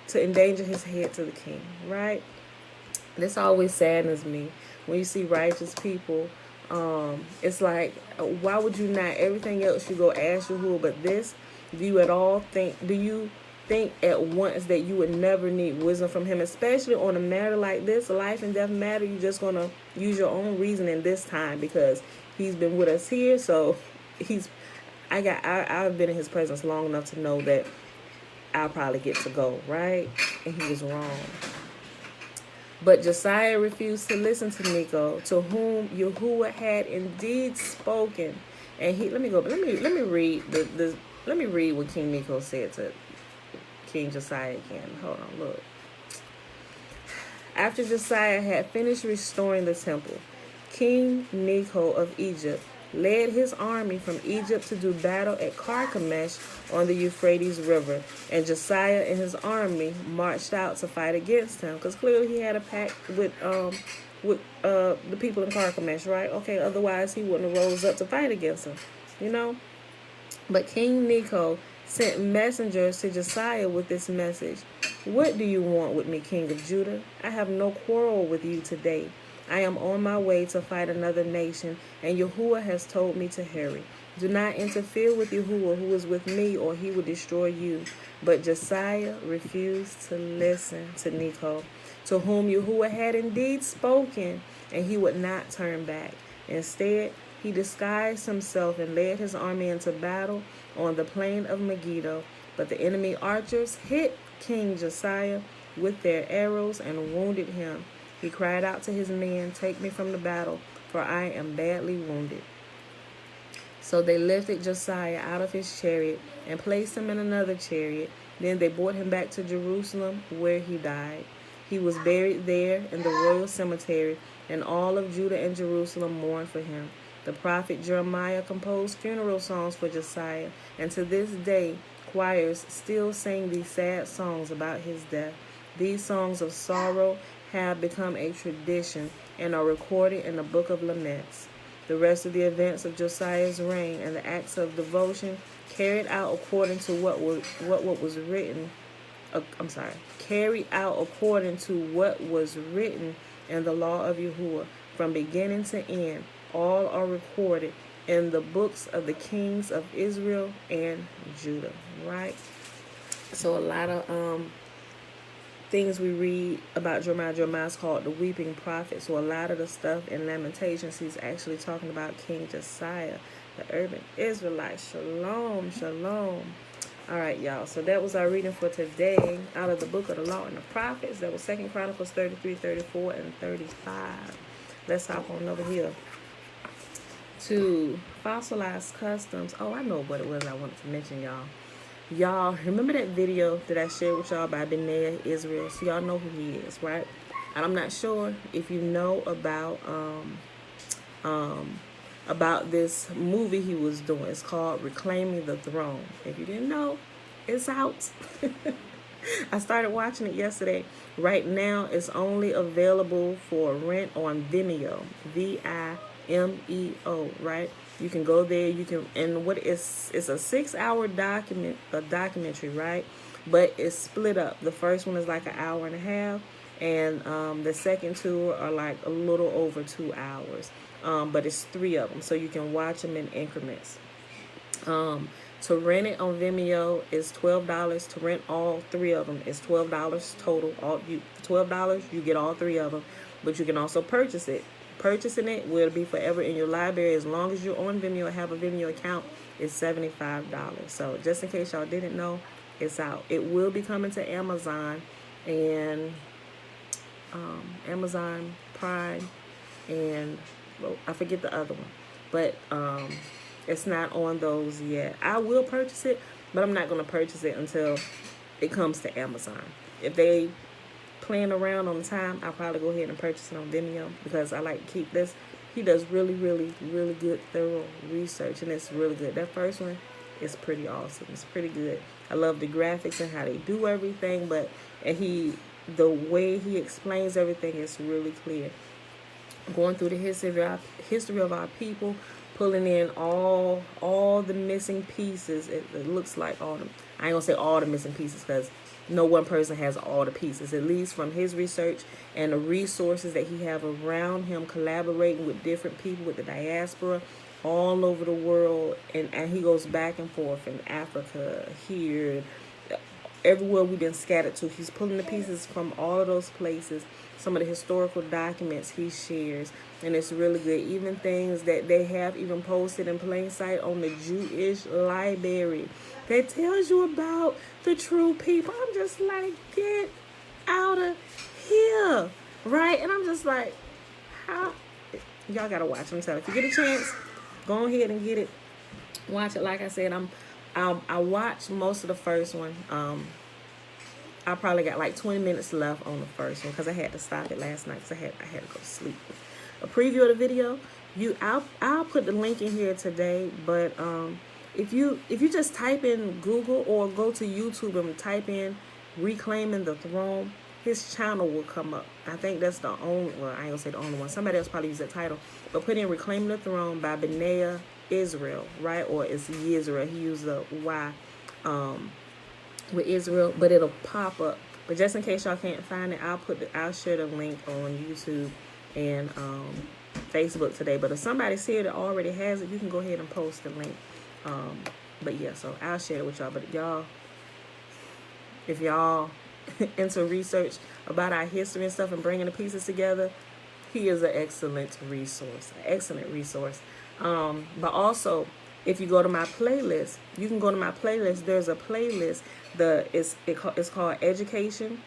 Speaker 1: to endanger his head to the king, right? This always saddens me when you see righteous people. It's like, why would you not? Everything else you go ask Yahuwah, but this, do you think at once that you would never need wisdom from him, especially on a matter like this, a life and death matter? You're just gonna use your own reasoning this time because he's been with us here. So I've been in his presence long enough to know that I'll probably get to go, right? And he was wrong. But Josiah refused to listen to Necho, to whom Yahuwah had indeed spoken. And let me read what King Necho said to King Josiah again. Hold on, look. After Josiah had finished restoring the temple, King Necho of Egypt led his army from Egypt to do battle at Carchemish on the Euphrates River, and Josiah and his army marched out to fight against him, because clearly he had a pact with the people in Carchemish, right? Okay, otherwise he wouldn't have rose up to fight against him, you know. But King Necho sent messengers to Josiah with this message: "What do you want with me, King of Judah? I have no quarrel with you today. I am on my way to fight another nation, and Yahuwah has told me to hurry. Do not interfere with Yahuwah, who is with me, or he will destroy you." But Josiah refused to listen to Necho, to whom Yahuwah had indeed spoken, and he would not turn back. Instead, he disguised himself and led his army into battle on the plain of Megiddo. But the enemy archers hit King Josiah with their arrows and wounded him. He cried out to his men, "Take me from the battle, for I am badly wounded." So they lifted Josiah out of his chariot and placed him in another chariot. Then they brought him back to Jerusalem, where he died. He was buried there in the royal cemetery, and all of Judah and Jerusalem mourned for him. The prophet Jeremiah composed funeral songs for Josiah, and to this day choirs still sing these sad songs about his death. These songs of sorrow have become a tradition and are recorded in the Book of Laments. The rest of the events of Josiah's reign and the acts of devotion carried out according to what was written. Carried out according to what was written in the law of Yahuwah from beginning to end. All are recorded in the books of the kings of Israel and Judah. Right. So a lot of things we read about Jeremiah. Jeremiah is called the weeping prophet. So a lot of the stuff in Lamentations, he's actually talking about King Josiah, the urban Israelite. Shalom, shalom. All right, y'all. So that was our reading for today out of the book of the Law and the Prophets. That was 2 Chronicles 33, 34, and 35. Let's hop on over here to fossilized customs. Oh, I know what it was I wanted to mention, y'all. Y'all, remember that video that I shared with y'all by Benaiah Israel? So y'all know who he is, right? And I'm not sure if you know about this movie he was doing. It's called Reclaiming the Throne. If you didn't know, it's out. I started watching it yesterday. Right now, it's only available for rent on Vimeo. Vimeo, right? You can go there. You can, and it's a 6-hour documentary, right? But it's split up. The first one is like an hour and a half, and the second two are like a little over 2 hours. But it's 3 of them, so you can watch them in increments. To rent it on Vimeo is $12. To rent all 3 of them is $12 total. $12, you get all 3 of them, but you can also purchase it. Purchasing it will be forever in your library as long as you're on Vimeo and have a Vimeo account. It's $75. So just in case y'all didn't know, it's out. It will be coming to Amazon and Amazon Prime and I forget the other one, but it's not on those yet. I will purchase it, but I'm not going to purchase it until it comes to Amazon. If they playing around on the time, I'll probably go ahead and purchase it on Vimeo because I like to keep this. He does really, really, really good, thorough research, and it's really good. That first one is pretty awesome. It's pretty good. I love the graphics and how they do everything, the way he explains everything is really clear. Going through the history of our people, pulling in all the missing pieces. It looks like all them. I ain't gonna say all the missing pieces because no one person has all the pieces. At least from his research and the resources that he have around him, collaborating with different people, with the diaspora all over the world, and he goes back and forth in Africa, here, everywhere we've been scattered to. He's pulling the pieces from all of those places. Some of the historical documents he shares, and it's really good. Even things that they have even posted in plain sight on the Jewish library that tells you about the true people. I'm just like, get out of here, right? And I'm just like, how? Y'all gotta watch. I'm telling you, if you get a chance, go ahead and get it. Watch it. Like I said, I watched most of the first one. I probably got like 20 minutes left on the first one because I had to stop it last night because I had to go to sleep. A preview of the video, I'll put the link in here today. But if you just type in Google or go to YouTube and type in Reclaiming the Throne, his channel will come up. I think that's the only, well, I ain't gonna say the only one. Somebody else probably used that title. But put in Reclaiming the Throne by Benaiah Israel, right? Or it's Yisrael. He used the Y with Israel, but it'll pop up. But just in case y'all can't find it, I'll share the link on YouTube and Facebook today. But if somebody's here that already has it, you can go ahead and post the link. But yeah, so I'll share it with y'all. But y'all, if y'all into research about our history and stuff and bringing the pieces together, he is an excellent resource. But also, if you go to my playlist, you can go to my playlist. There's a playlist. It's called Education,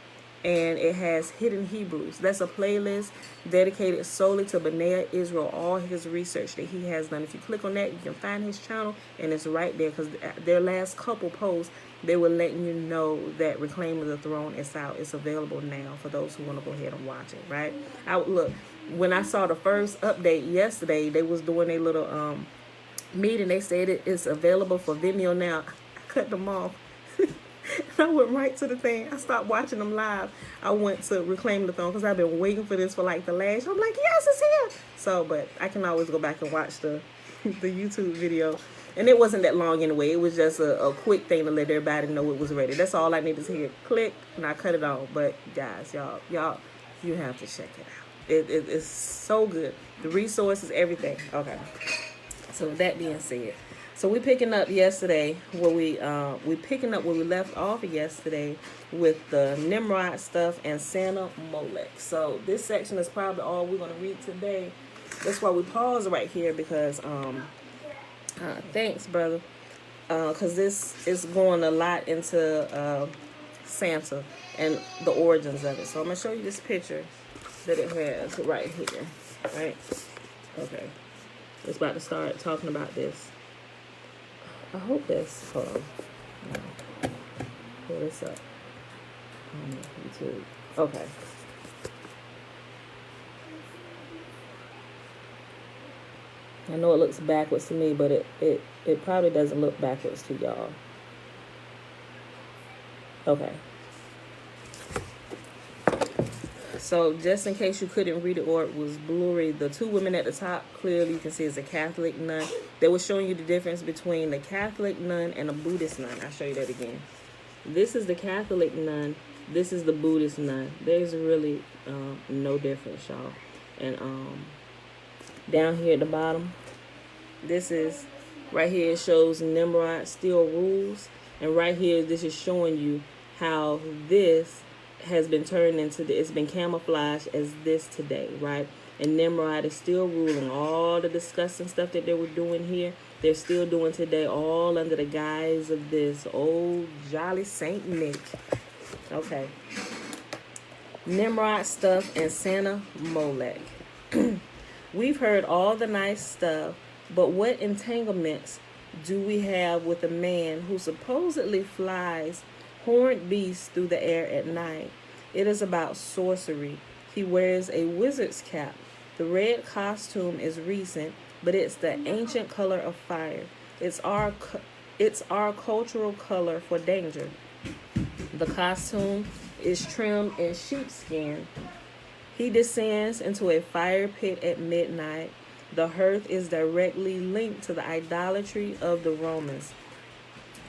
Speaker 1: and it has Hidden Hebrews. That's a playlist dedicated solely to Benaiah Israel, all his research that he has done. If you click on that, you can find his channel, and it's right there because their last couple posts, they were letting you know that Reclaiming the Throne is out. It's available now for those who want to go ahead and watch it, right? Look, when I saw the first update yesterday, they was doing a little meeting. They said it's available for Vimeo now. I cut them off I went right to the thing. I stopped watching them live. I went to Reclaim the Throne because I've been waiting for this for like the last. I'm like, yes, it's here. So, but I can always go back and watch the the YouTube video. And it wasn't that long anyway. It was just a quick thing to let everybody know it was ready. That's all I needed to hear. Click, and I cut it on. But guys, y'all, you have to check it out. It's so good. The resources, everything. Okay. So with that being said, so we picking up yesterday where we picking up where we left off yesterday with the Nimrod stuff and Santa Molech. So this section is probably all we're gonna read today. That's why we pause right here because thanks, brother. Because this is going a lot into Santa and the origins of it. So I'm going to show you this picture that it has right here. Right? Okay. It's about to start talking about this. I hope that's... Hold on. No. Pull this up on YouTube. Okay. I know it looks backwards to me, but it probably doesn't look backwards to y'all. Okay. So just in case you couldn't read it or it was blurry, the two women at the top, clearly you can see is a Catholic nun. They were showing you the difference between the Catholic nun and a Buddhist nun. I'll show you that again. This is the Catholic nun. This is the Buddhist nun. There's really no difference, y'all. And down here at the bottom, this is right here. It shows Nimrod still rules, and right here this is showing you how this has been turned into it's been camouflaged as this today, right? And Nimrod is still ruling. All the disgusting stuff that they were doing here, they're still doing today, all under the guise of this old jolly Saint Nick. Okay. Nimrod stuff and Santa Molech. We've heard all the nice stuff, but what entanglements do we have with a man who supposedly flies horned beasts through the air at night? It is about sorcery. He wears a wizard's cap. The red costume is recent, but it's the ancient color of fire. It's our cultural color for danger. The costume is trimmed in sheepskin. He descends into a fire pit at midnight. The hearth is directly linked to the idolatry of the Romans.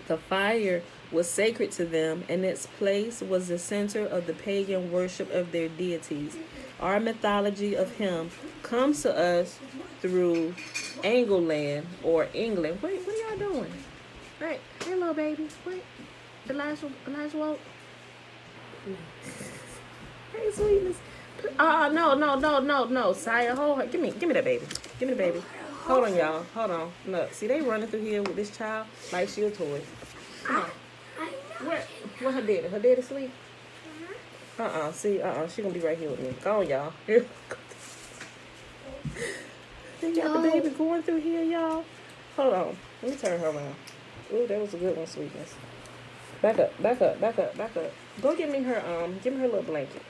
Speaker 1: The fire was sacred to them, and its place was the center of the pagan worship of their deities. Our mythology of him comes to us through Angleland or England. What are y'all doing? Right, hey, little baby. Wait, Elijah woke. Hey, sweetness. No. Sire, hold her. Give me that baby. Give me the baby. Hold on, y'all. Hold on. Look, see, they running through here with this child like she a toy. Come on. Where her daddy? Her daddy sleep? See, she gonna be right here with me. Go on, y'all. They got the baby going through here, y'all. Hold on. Let me turn her around. Ooh, that was a good one, sweetness. Back up. Go give me her little blanket.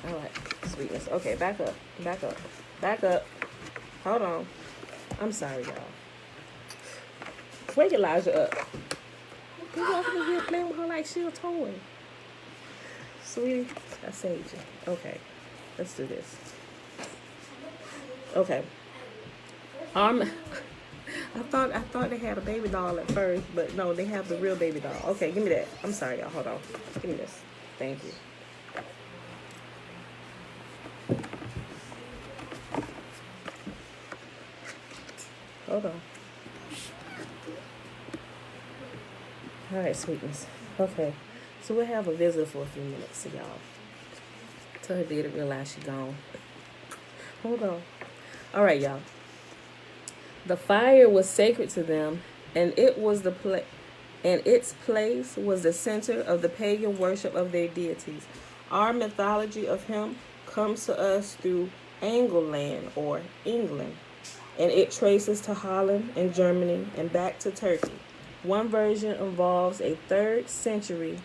Speaker 1: All right, sweetness. Okay, back up. Hold on. I'm sorry, y'all. Wake Elijah up. You walking in here playing with her like she a toy. Sweetie, I saved you. Okay, let's do this. Okay. I thought they had a baby doll at first, but no, they have the real baby doll. Okay, give me that. I'm sorry, y'all. Hold on. Give me this. Thank you. Hold on. All right, sweetness. Okay, so we'll have a visit for a few minutes, so y'all. Tell her to realize she's gone. Hold on. All right, y'all. The fire was sacred to them, and its place was the center of the pagan worship of their deities. Our mythology of him comes to us through Angleland or England, and it traces to Holland and Germany and back to Turkey. One version involves a 3rd century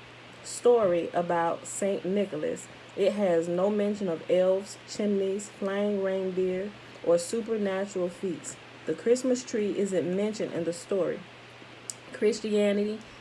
Speaker 1: story about Saint Nicholas. It has no mention of elves, chimneys, flying reindeer, or supernatural feats. The Christmas tree isn't mentioned in the story. Christianity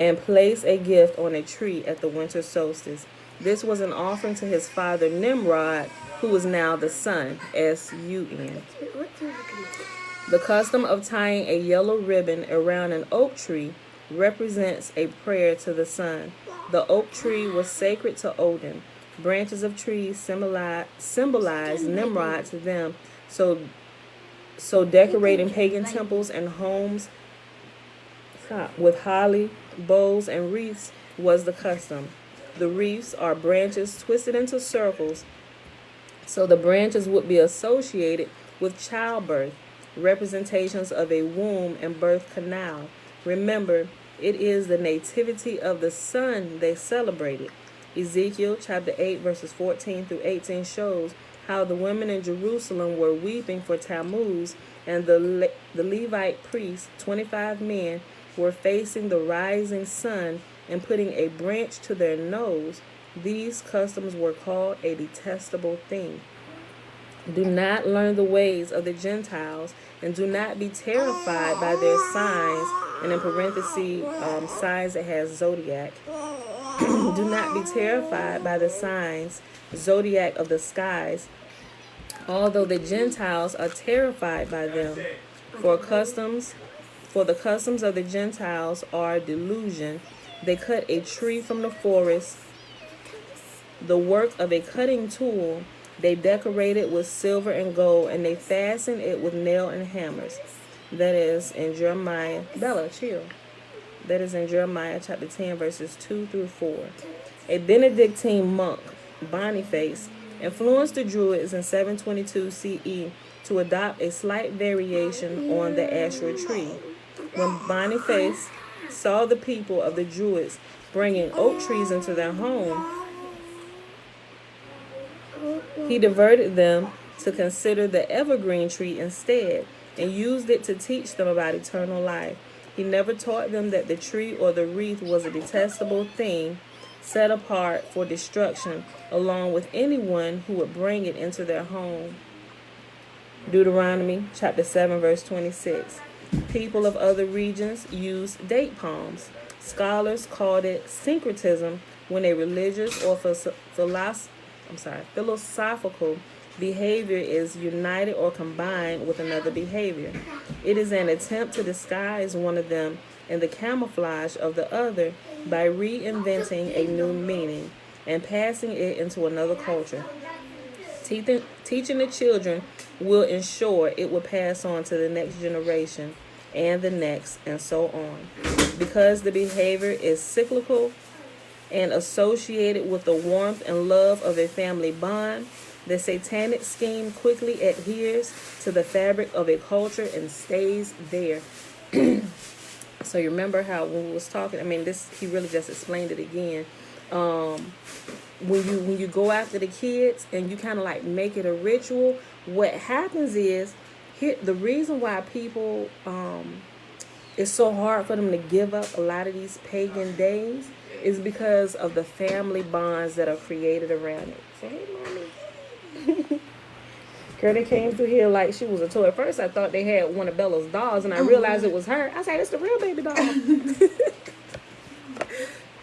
Speaker 1: and place a gift on a tree at the winter solstice. This was an offering to his father Nimrod, who was now the sun, S-U-N. The custom of tying a yellow ribbon around an oak tree represents a prayer to the sun. The oak tree was sacred to Odin. Branches of trees symbolize Nimrod to them, so decorating pagan temples and homes with holly, boughs, and wreaths was the custom. The wreaths are branches twisted into circles, so the branches would be associated with childbirth, representations of a womb and birth canal. Remember, it is the nativity of the son they celebrated. Ezekiel chapter 8 verses 14 through 18 shows how the women in Jerusalem were weeping for Tammuz, and the Levite priests, 25 men, were facing the rising sun and putting a branch to their nose. These customs were called a detestable thing. Do not learn the ways of the Gentiles, and do not be terrified by their signs, and in parentheses, signs that has zodiac. Do not be terrified by the signs, zodiac of the skies, although the Gentiles are terrified by them. For the customs of the Gentiles are delusion. They cut a tree from the forest, the work of a cutting tool. They decorate it with silver and gold, and they fasten it with nail and hammers. That is in Jeremiah. Bella, chill. That is in Jeremiah chapter 10, verses 2 through 4. A Benedictine monk, Boniface, influenced the Druids in 722 CE to adopt a slight variation on the Asherah tree. When Boniface saw the people of the Druids bringing oak trees into their home, he diverted them to consider the evergreen tree instead and used it to teach them about eternal life. He never taught them that the tree or the wreath was a detestable thing set apart for destruction, along with anyone who would bring it into their home. Deuteronomy chapter 7 verse 26. People of other regions used date palms. Scholars called it syncretism when a religious or philosophical behavior is united or combined with another behavior. It is an attempt to disguise one of them and the camouflage of the other by reinventing a new meaning and passing it into another culture. Teaching the children will ensure it will pass on to the next generation and the next, and so on. Because the behavior is cyclical and associated with the warmth and love of a family bond, the satanic scheme quickly adheres to the fabric of a culture and stays there. So you remember how when we was talking, he really just explained it again. When you go after the kids and you kind of like make it a ritual, what happens is, the reason why people, it's so hard for them to give up a lot of these pagan days is because of the family bonds that are created around it. Say, hey, mommy. Girl, they came through here like she was a toy. At first, I thought they had one of Bella's dolls, and I realized it was her. I said, it's the real baby doll.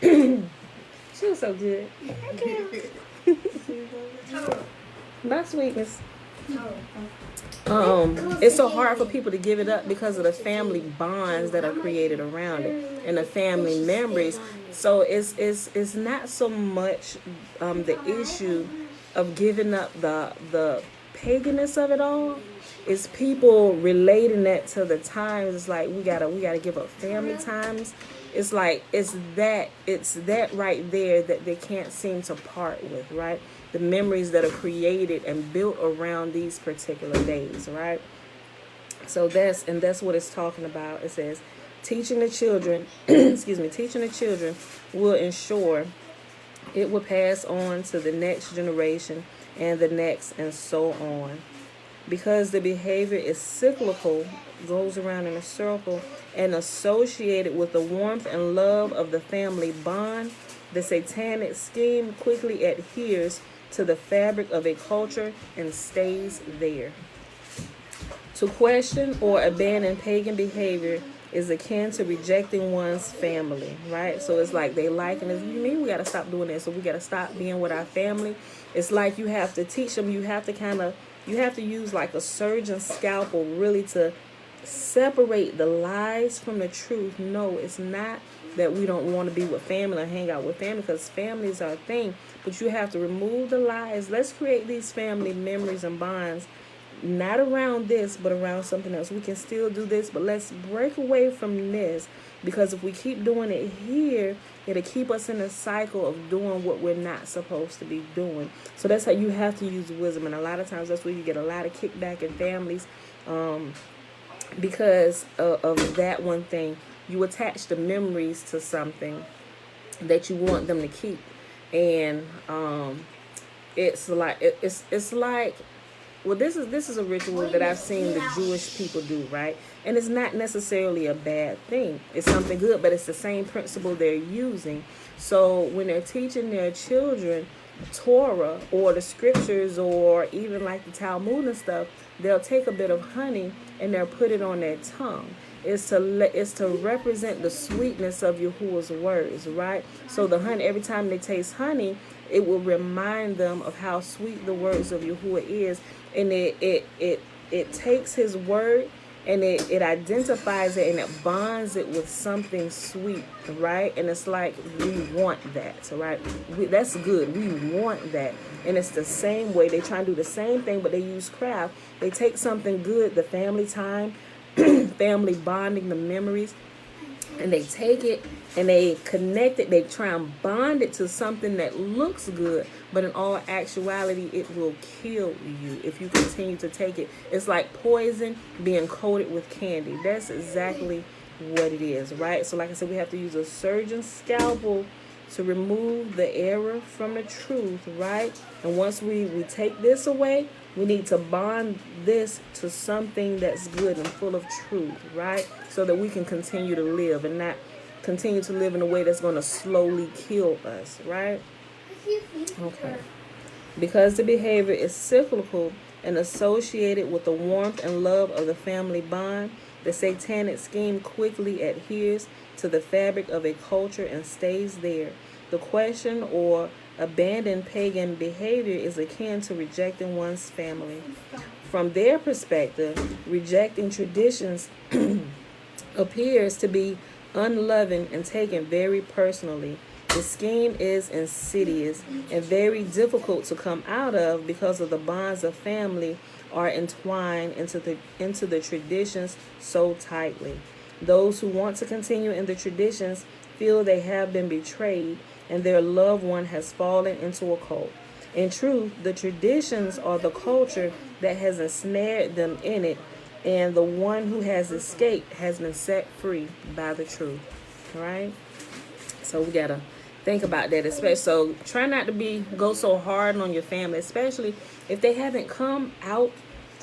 Speaker 1: She was so good. My sweetness. It's so hard for people to give it up because of the family bonds that are created around it and the family memories. So it's not so much the issue of giving up the paganness of it all. It's people relating that to the times. It's like we gotta give up family times. It's like it's that right there that they can't seem to part with, right? The memories that are created and built around these particular days, right? So that's what it's talking about. It says, teaching the children, teaching the children will ensure it will pass on to the next generation and the next, and so on. Because the behavior is cyclical, goes around in a circle, and associated with the warmth and love of the family bond, the satanic scheme quickly adheres to the fabric of a culture and stays there. To question or abandon pagan behavior is akin to rejecting one's family, right? So it's like they like, and you mean we got to stop doing that. So we got to stop being with our family. It's like you have to teach them. You have to use like a surgeon's scalpel really to separate the lies from the truth. No, it's not that we don't want to be with family or hang out with family, because family is our thing. But you have to remove the lies. Let's create these family memories and bonds, not around this, but around something else. We can still do this, but let's break away from this, because if we keep doing it here, it'll keep us in a cycle of doing what we're not supposed to be doing. So that's how you have to use wisdom. And a lot of times that's where you get a lot of kickback in families, because of that one thing. You attach the memories to something that you want them to keep. And it's like well, this is a ritual that I've seen the Jewish people do, right? And it's not necessarily a bad thing. It's something good, but it's the same principle they're using. So when they're teaching their children Torah or the scriptures or even like the Talmud and stuff, they'll take a bit of honey and they'll put it on their tongue. It's to represent the sweetness of Yahuwah's words, right? So the honey, every time they taste honey, it will remind them of how sweet the words of Yahuwah is, and it takes His word and it identifies it and it bonds it with something sweet, right? And it's like we want that, right? That's good. We want that, and it's the same way they try and do the same thing, but they use craft. They take something good, the family time, family bonding, the memories, and they take it and they connect it. They try and bond it to something that looks good, but in all actuality, it will kill you if you continue to take it. It's like poison being coated with candy. That's exactly what it is, right? So like I said, we have to use a surgeon's scalpel to remove the error from the truth, right? And once we take this away, we need to bond this to something that's good and full of truth, right? So that we can continue to live and not continue to live in a way that's going to slowly kill us, right? Okay. Because the behavior is cyclical and associated with the warmth and love of the family bond, the satanic scheme quickly adheres to the fabric of a culture and stays there. The question or abandoned pagan behavior is akin to rejecting one's family. From their perspective, rejecting traditions appears to be unloving and taken very personally. The scheme is insidious and very difficult to come out of because of the bonds of family are entwined into the traditions so tightly. Those who want to continue in the traditions feel they have been betrayed and their loved one has fallen into a cult. In truth, the traditions are the culture that has ensnared them in it, and the one who has escaped has been set free by the truth. Right? So we gotta think about that, especially. So try not to go so hard on your family, especially if they haven't come out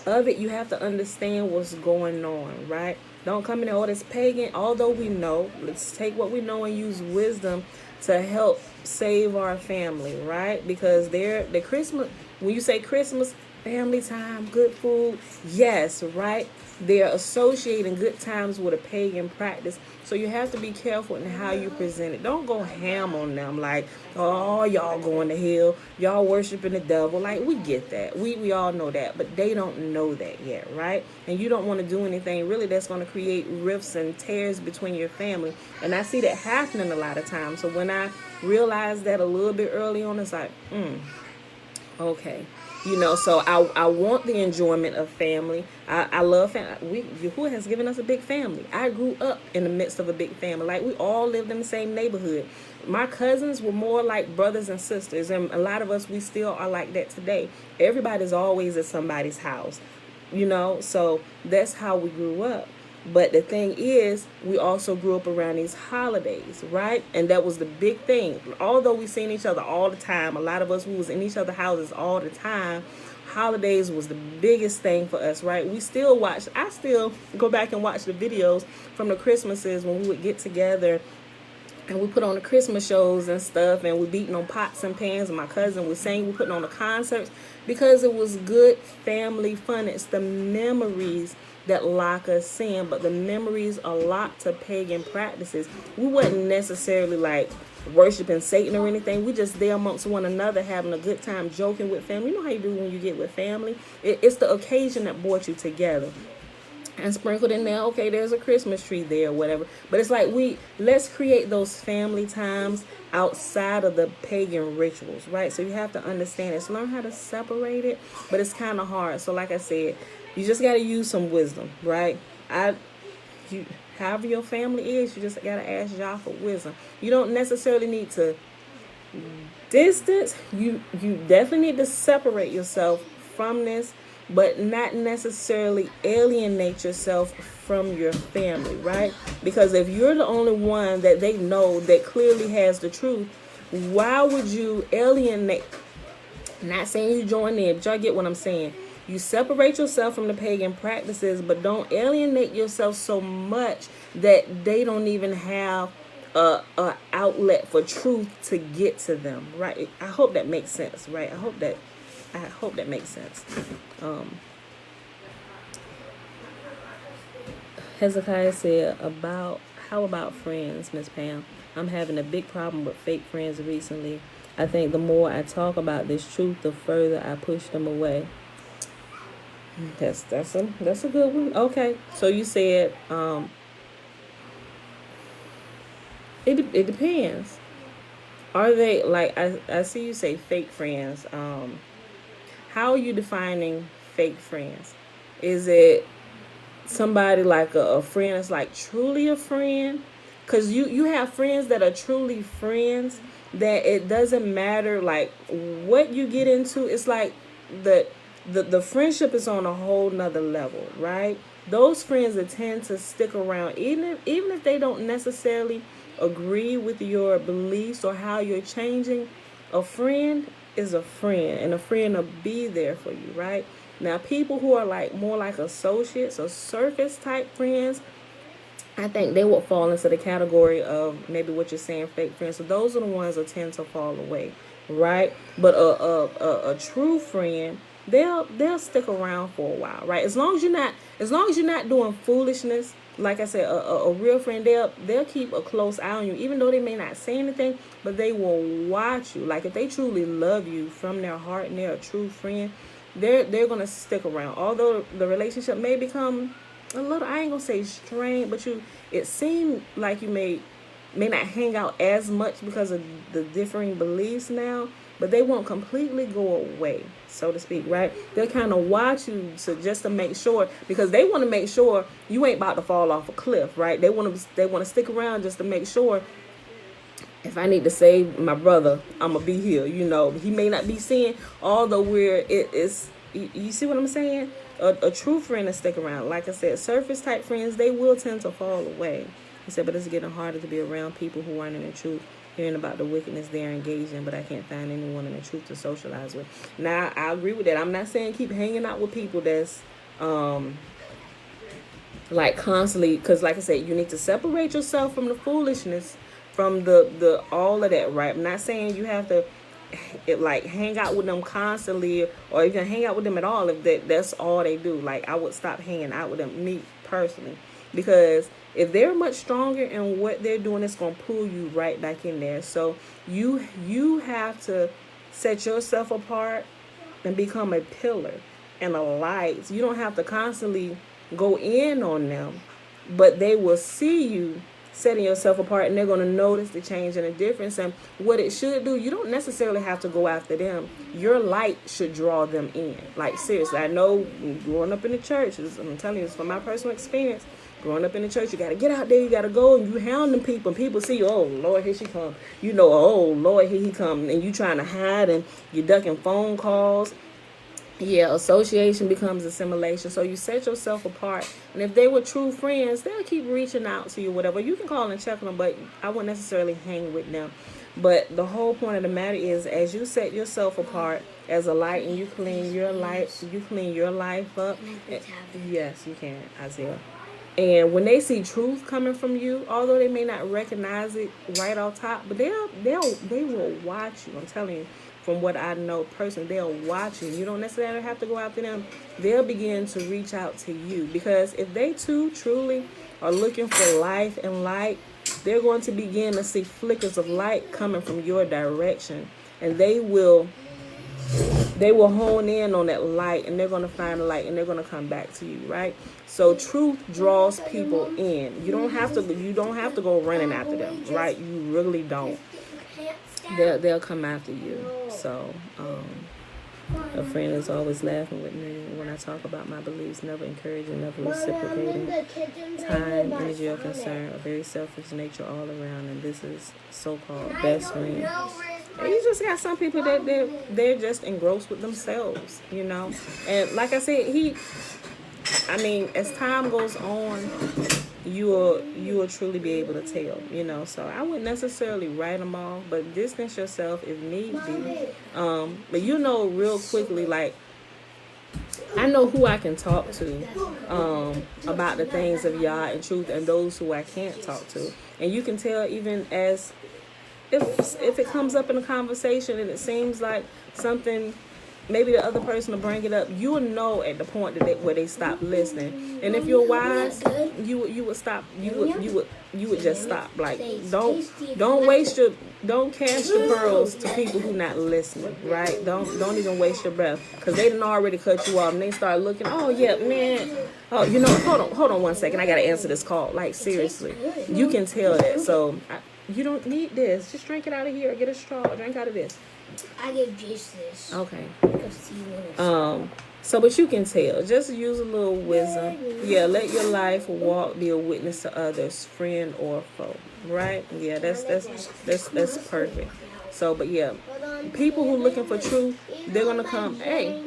Speaker 1: of it. You have to understand what's going on, right? Don't come in there, oh, this pagan. Although we know, let's take what we know and use wisdom to help save our family, right? Because the Christmas, when you say Christmas, family time, good food, yes, right? They're associating good times with a pagan practice. So you have to be careful in how you present it. Don't go ham on them like, oh, y'all going to hell, y'all worshiping the devil. Like, we get that. We all know that. But they don't know that yet, right? And you don't want to do anything really that's going to create rifts and tears between your family. And I see that happening a lot of times. So when I realized that a little bit early on, it's like, okay. So I want the enjoyment of family. I love family. Yahuwah has given us a big family. I grew up in the midst of a big family. Like, we all lived in the same neighborhood. My cousins were more like brothers and sisters. And a lot of us, we still are like that today. Everybody's always at somebody's house, So that's how we grew up. But the thing is, we also grew up around these holidays, right? And that was the big thing. Although we seen each other all the time, a lot of us who was in each other's houses all the time, holidays was the biggest thing for us, right? I still go back and watch the videos from the Christmases when we would get together and we put on the Christmas shows and stuff, and we beating on pots and pans, and my cousin was saying we putting on the concerts because it was good family fun. It's the memories that lock us in, but the memories are locked to pagan practices. We wasn't necessarily like worshiping Satan or anything. We just there amongst one another having a good time, joking with family. You know how you do when you get with family. It's the occasion that brought you together. And sprinkled in there, okay, there's a Christmas tree there or whatever. But it's like let's create those family times outside of the pagan rituals, right? So you have to understand it's learn how to separate it, but it's kind of hard. So like I said, you just got to use some wisdom, right? However your family is, you just got to ask y'all for wisdom. You don't necessarily need to distance. You definitely need to separate yourself from this, but not necessarily alienate yourself from your family, right? Because if you're the only one that they know that clearly has the truth, why would you alienate? Not saying you join in, but y'all get what I'm saying. You separate yourself from the pagan practices, but don't alienate yourself so much that they don't even have a outlet for truth to get to them, right? I hope that makes sense, right? I hope that makes sense. Hezekiah said, how about friends, Miss Pam? I'm having a big problem with fake friends recently. I think the more I talk about this truth, the further I push them away. That's a good one. Okay, so you said it depends. Are they like I see you say fake friends? How are you defining fake friends? Is it somebody like a friend that's like truly a friend? Because you have friends that are truly friends that it doesn't matter like what you get into. It's like the friendship is on a whole nother level, right? Those friends that tend to stick around even if they don't necessarily agree with your beliefs or how you're changing. A friend is a friend, and a friend will be there for you, right? Now, people who are like more like associates or circus type friends, I think they would fall into the category of maybe what you're saying, fake friends. So those are the ones that tend to fall away, right? But a true friend, they'll stick around for a while, right? As long as you're not doing foolishness. Like I said, a real friend, they'll keep a close eye on you, even though they may not say anything, but they will watch you. Like if they truly love you from their heart and they're a true friend, they're gonna stick around. Although the relationship may become a little, I ain't gonna say strained, but it seemed like you may not hang out as much because of the differing beliefs now, but they won't completely go away, so to speak, right? They'll kind of watch you just to make sure, because they want to make sure you ain't about to fall off a cliff, right? They want to stick around just to make sure if I need to save my brother, I'm gonna be here. You know, he may not be seeing, although you see what I'm saying? A true friend to stick around. Like I said, surface type friends, they will tend to fall away. He said, but it's getting harder to be around people who aren't in the truth, hearing about the wickedness they're engaged in, but I can't find anyone in the truth to socialize with. Now, I agree with that. I'm not saying keep hanging out with people that's like constantly, because like I said, you need to separate yourself from the foolishness, from the all of that, right? I'm not saying you have to like hang out with them constantly or even hang out with them at all if that's all they do. Like I would stop hanging out with them, me personally, because if they're much stronger in what they're doing, it's going to pull you right back in there. So you have to set yourself apart and become a pillar and a light. You don't have to constantly go in on them, but they will see you setting yourself apart, and they're going to notice the change and the difference. And what it should do, you don't necessarily have to go after them. Your light should draw them in. Like seriously, I know growing up in the church, I'm telling you this from my personal experience. Growing up in the church, you got to get out there, you got to go, and you hounding people, and people see you, oh Lord, here she come. You know, oh Lord, here he come, and you trying to hide, and you ducking phone calls. Yeah, association becomes assimilation. So you set yourself apart. And if they were true friends, they'll keep reaching out to you, whatever. You can call and check on them, but I wouldn't necessarily hang with them. But the whole point of the matter is, as you set yourself apart as a light and you clean your life up. Yes, you can, Isaiah. And when they see truth coming from you, although they may not recognize it right off top, but they will watch you. I'm telling you, from what I know personally, they'll watch you. You don't necessarily have to go after them. They'll begin to reach out to you, because if they too truly are looking for life and light, they're going to begin to see flickers of light coming from your direction, and they will hone in on that light, and they're going to find the light, and they're going to come back to you, right? So truth draws people in. You don't have to go running after them, right? You really don't. They'll come after you. So a friend is always laughing with me when I talk about my beliefs, never encouraging, never reciprocating, time, energy, or concern, a very selfish nature all around, and this is so-called best friend. And you just got some people that they're just engrossed with themselves, you know. And like I said, as time goes on, you will truly be able to tell, you know. So I wouldn't necessarily write them off, but distance yourself if need be. But you know real quickly, like, I know who I can talk to about the things of Yah and truth, and those who I can't talk to. And you can tell even as if it comes up in a conversation and it seems like something, maybe the other person will bring it up, you will know at the point where they stop listening. And if you're wise, you would stop. You would just stop. Like, don't cast your pearls to people who not listening, right? Don't even waste your breath, because they done already cut you off, and they start looking. Oh yeah, man. Oh, you know, hold on 1 second. I gotta answer this call. Like, seriously, you can tell that. So you don't need this. Just drink it out of here. Get a straw. Drink out of this.
Speaker 2: I gave Jace this.
Speaker 1: Okay.
Speaker 2: Because he wanted
Speaker 1: So, but you can tell. Just use a little wisdom. Yeah, let your life walk, be a witness to others, friend or foe. Right? Yeah, that's perfect. So, but yeah, people who looking for truth, they're gonna come. Hey,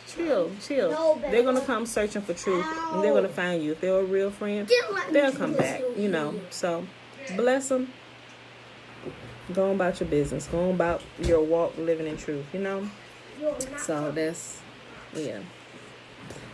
Speaker 1: chill. They're gonna come searching for truth, and they're gonna find you. If they're a real friend, they'll come back. You know. So, bless them. Go on about your business. Go on about your walk, living in truth, you know? So that's, yeah.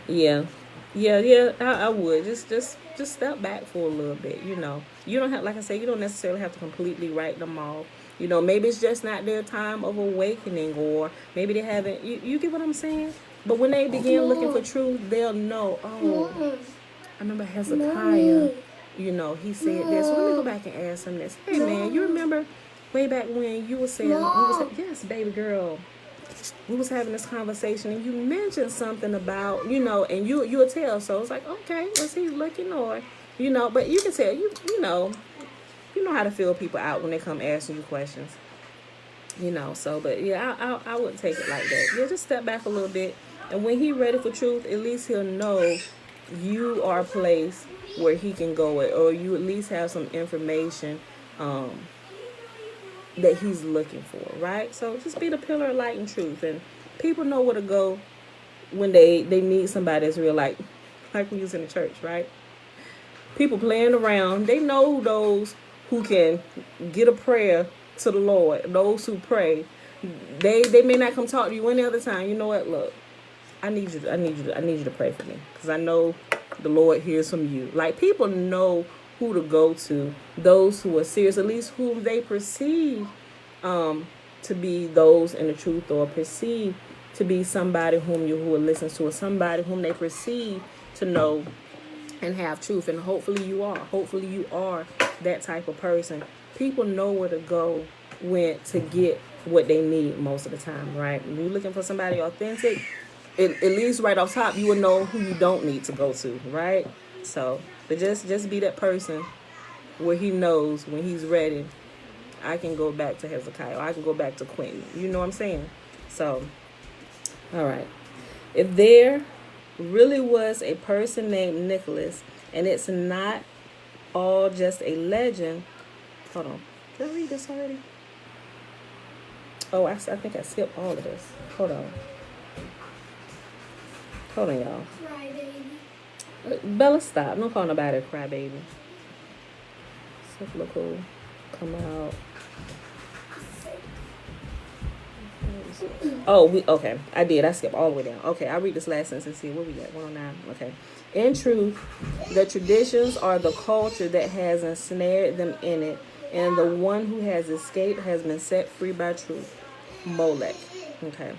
Speaker 1: I would just step back for a little bit, you know. You don't have, like I say, you don't necessarily have to completely write them off. You know, maybe it's just not their time of awakening, or maybe they haven't, you get what I'm saying? But when they begin looking for truth, they'll know, oh, I remember Hezekiah, you know, he said this. So let me go back and ask him this. Hey, man, you remember way back when you were saying, yes, baby girl, we was having this conversation, and you mentioned something about, you know, and you would tell. So it's like, okay, was he looking, or, you know, but you can tell, you know how to feel people out when they come asking you questions, you know. So, but yeah, I wouldn't take it like that. Yeah, just step back a little bit, and when he's ready for truth, at least he'll know you are a place where he can go at, or you at least have some information that he's looking for, right? So just be the pillar of light and truth, and people know where to go when they need somebody that's real, like we was in the church, right? People playing around, they know those who can get a prayer to the Lord. Those who pray, they may not come talk to you any other time. You know what? Look, I need you to pray for me, because I know the Lord hears from you. Like, people know who to go to, those who are serious, at least whom they perceive to be those in the truth, or perceive to be somebody who will listen to, or somebody whom they perceive to know and have truth. And hopefully you are that type of person. People know where to go when to get what they need most of the time, right? When you're looking for somebody authentic, at least right off top, you will know who you don't need to go to, right? So, but just be that person where he knows when he's ready, I can go back to Hezekiah, or I can go back to Quentin. You know what I'm saying? So, all right. If there really was a person named Nicholas, and it's not all just a legend. Hold on. Did I read this already? Oh, I think I skipped all of this. Hold on, y'all. Bella, stop. Don't call nobody a crybaby. Cyclical. Come out. Christmas. Oh, okay. I did. I skipped all the way down. Okay, I'll read this last sentence and see where we at. 109. Okay. In truth, the traditions are the culture that has ensnared them in it, and the one who has escaped has been set free by truth. Molech. Okay.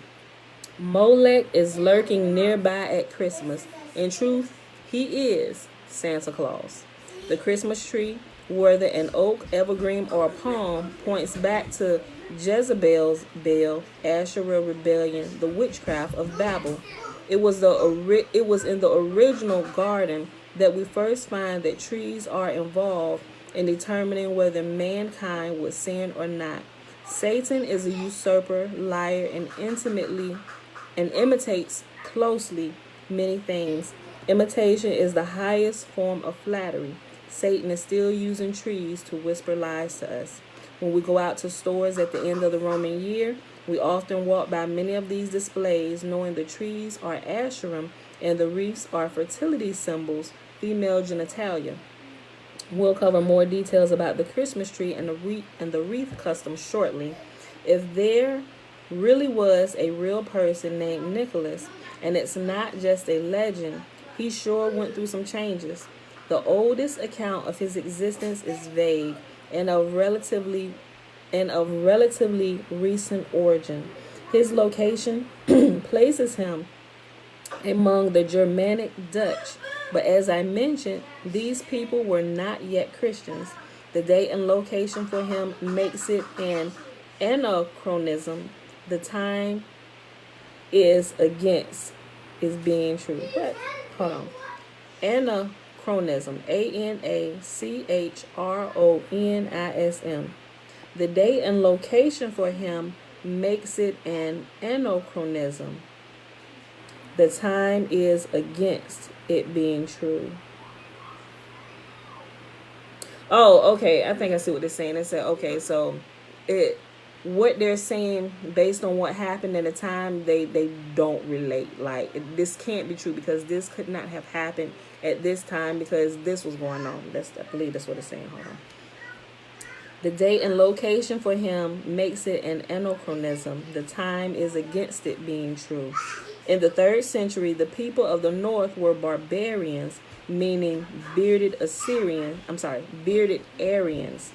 Speaker 1: Molech is lurking nearby at Christmas. In truth, he is Santa Claus. The Christmas tree, whether an oak, evergreen, or a palm, points back to Jezebel's Baal, Asherah rebellion, the witchcraft of Babel. It was in the original garden that we first find that trees are involved in determining whether mankind would sin or not. Satan is a usurper, liar, and imitates closely many things. Imitation is the highest form of flattery. Satan is still using trees to whisper lies to us. When we go out to stores at the end of the Roman year, we often walk by many of these displays, knowing the trees are Asherim and the wreaths are fertility symbols, female genitalia. We'll cover more details about the Christmas tree and the wreath custom shortly. If there really was a real person named Nicholas, and it's not just a legend, he sure went through some changes. The oldest account of his existence is vague and of relatively recent origin. His location places him among the Germanic Dutch, but as I mentioned, these people were not yet Christians. The date and location for him makes it an anachronism. The time is being true. But hold on. Anachronism. Anachronism. The date and location for him makes it an anachronism. The time is against it being true. Oh, okay. I think I see what they're saying. They said, okay, so what they're saying based on what happened at the time, they don't relate. Like, this can't be true because this could not have happened at this time because this was going on. I believe that's what it's saying. Hold on. The date and location for him makes it an anachronism. The time is against it being true. In the 3rd century, the people of the north were barbarians, meaning bearded Aryans.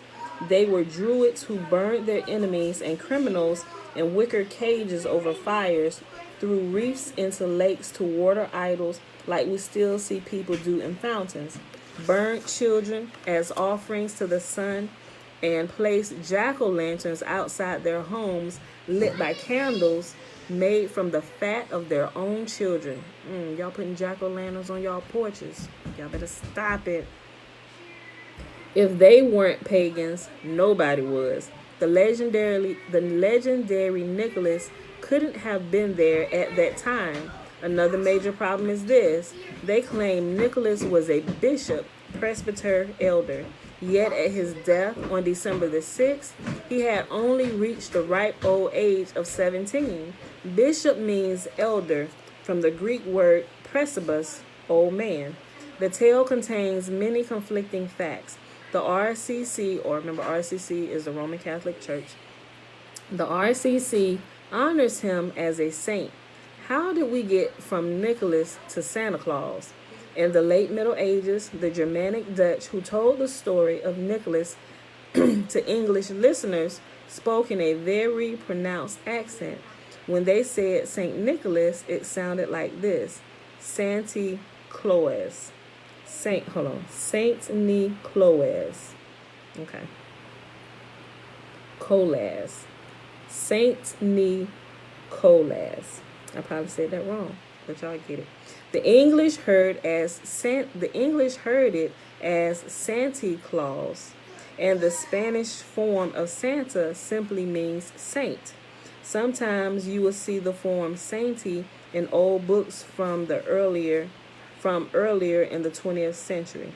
Speaker 1: They were druids who burned their enemies and criminals in wicker cages over fires, threw reefs into lakes to water idols like we still see people do in fountains, burned children as offerings to the sun, and placed jack-o'-lanterns outside their homes lit by candles made from the fat of their own children. Y'all putting jack-o'-lanterns on y'all porches. Y'all better stop it. If they weren't pagans, nobody was. The legendary Nicholas couldn't have been there at that time. Another major problem is this. They claim Nicholas was a bishop, presbyter, elder. Yet at his death on December the 6th, he had only reached the ripe old age of 17. Bishop means elder, from the Greek word presbos, old man. The tale contains many conflicting facts. The RCC, or remember RCC is the Roman Catholic Church, the RCC honors him as a saint. How did we get from Nicholas to Santa Claus? In the late Middle Ages, the Germanic Dutch who told the story of Nicholas to English listeners spoke in a very pronounced accent. When they said St. Nicholas, it sounded like this: Santi Claus. Saint Nicolaus. Okay. Colas. Saint Nicholas. I probably said that wrong, but y'all get it. The English heard it as Santa Claus, and the Spanish form of Santa simply means saint. Sometimes you will see the form Sainty in old books from earlier in the 20th century.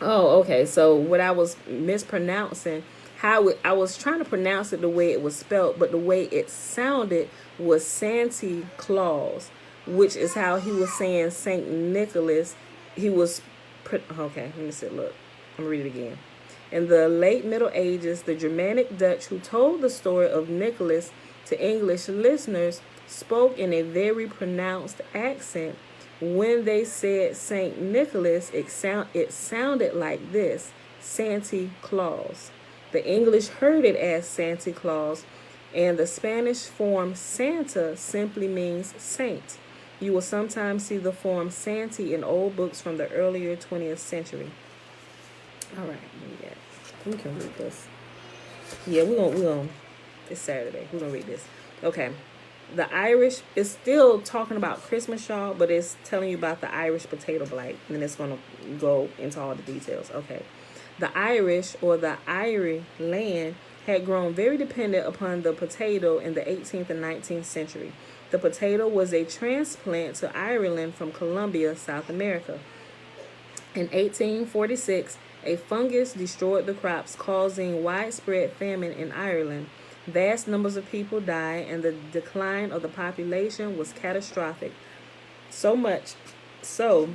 Speaker 1: Oh, okay. So what I was mispronouncing, I was trying to pronounce it the way it was spelled, but the way it sounded was Santa Claus, which is how he was saying St. Nicholas. Okay, let me see. Look, I'm going to read it again. In the late Middle Ages, the Germanic Dutch who told the story of Nicholas to English listeners spoke in a very pronounced accent. When they said St. Nicholas, it sounded like this: Santa Claus. The English heard it as Santa Claus, and the Spanish form Santa simply means saint. You will sometimes see the form Santi in old books from the earlier 20th century. All right, we can read this. Yeah, we're gonna. It's Saturday. We're gonna read this. Okay. The Irish is still talking about Christmas, y'all, but it's telling you about the Irish potato blight, and then it's gonna go into all the details. Okay. The Irish, or the Irie land, had grown very dependent upon the potato in the 18th and 19th century. The potato was a transplant to Ireland from Colombia, South America. In 1846, a fungus destroyed the crops, causing widespread famine in Ireland. Vast numbers of people died, and the decline of the population was catastrophic. So much so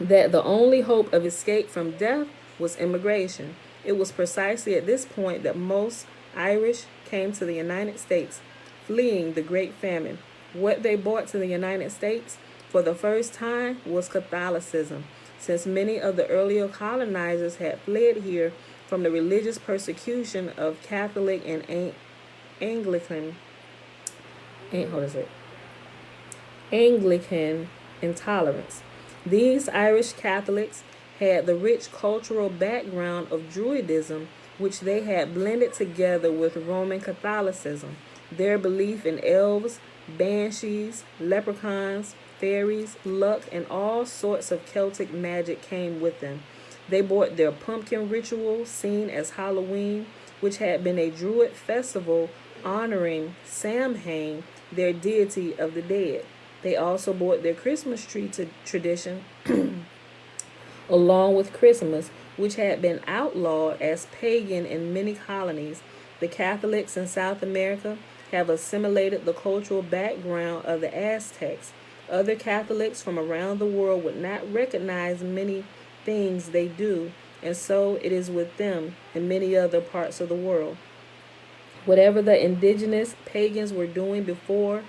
Speaker 1: that the only hope of escape from death was immigration. It was precisely at this point that most Irish came to the United States, fleeing the Great Famine. What they brought to the United States for the first time was Catholicism, since many of the earlier colonizers had fled here from the religious persecution of Catholic and Anglican intolerance. These Irish Catholics had the rich cultural background of Druidism, which they had blended together with Roman Catholicism. Their belief in elves, banshees, leprechauns, fairies, luck, and all sorts of Celtic magic came with them. They brought their pumpkin ritual, seen as Halloween, which had been a Druid festival honoring Samhain, their deity of the dead. They also brought their Christmas tree tradition along with Christmas, which had been outlawed as pagan in many colonies. The Catholics in South America have assimilated the cultural background of the Aztecs. Other Catholics from around the world would not recognize many things they do, and so it is with them in many other parts of the world. Whatever the indigenous pagans were doing before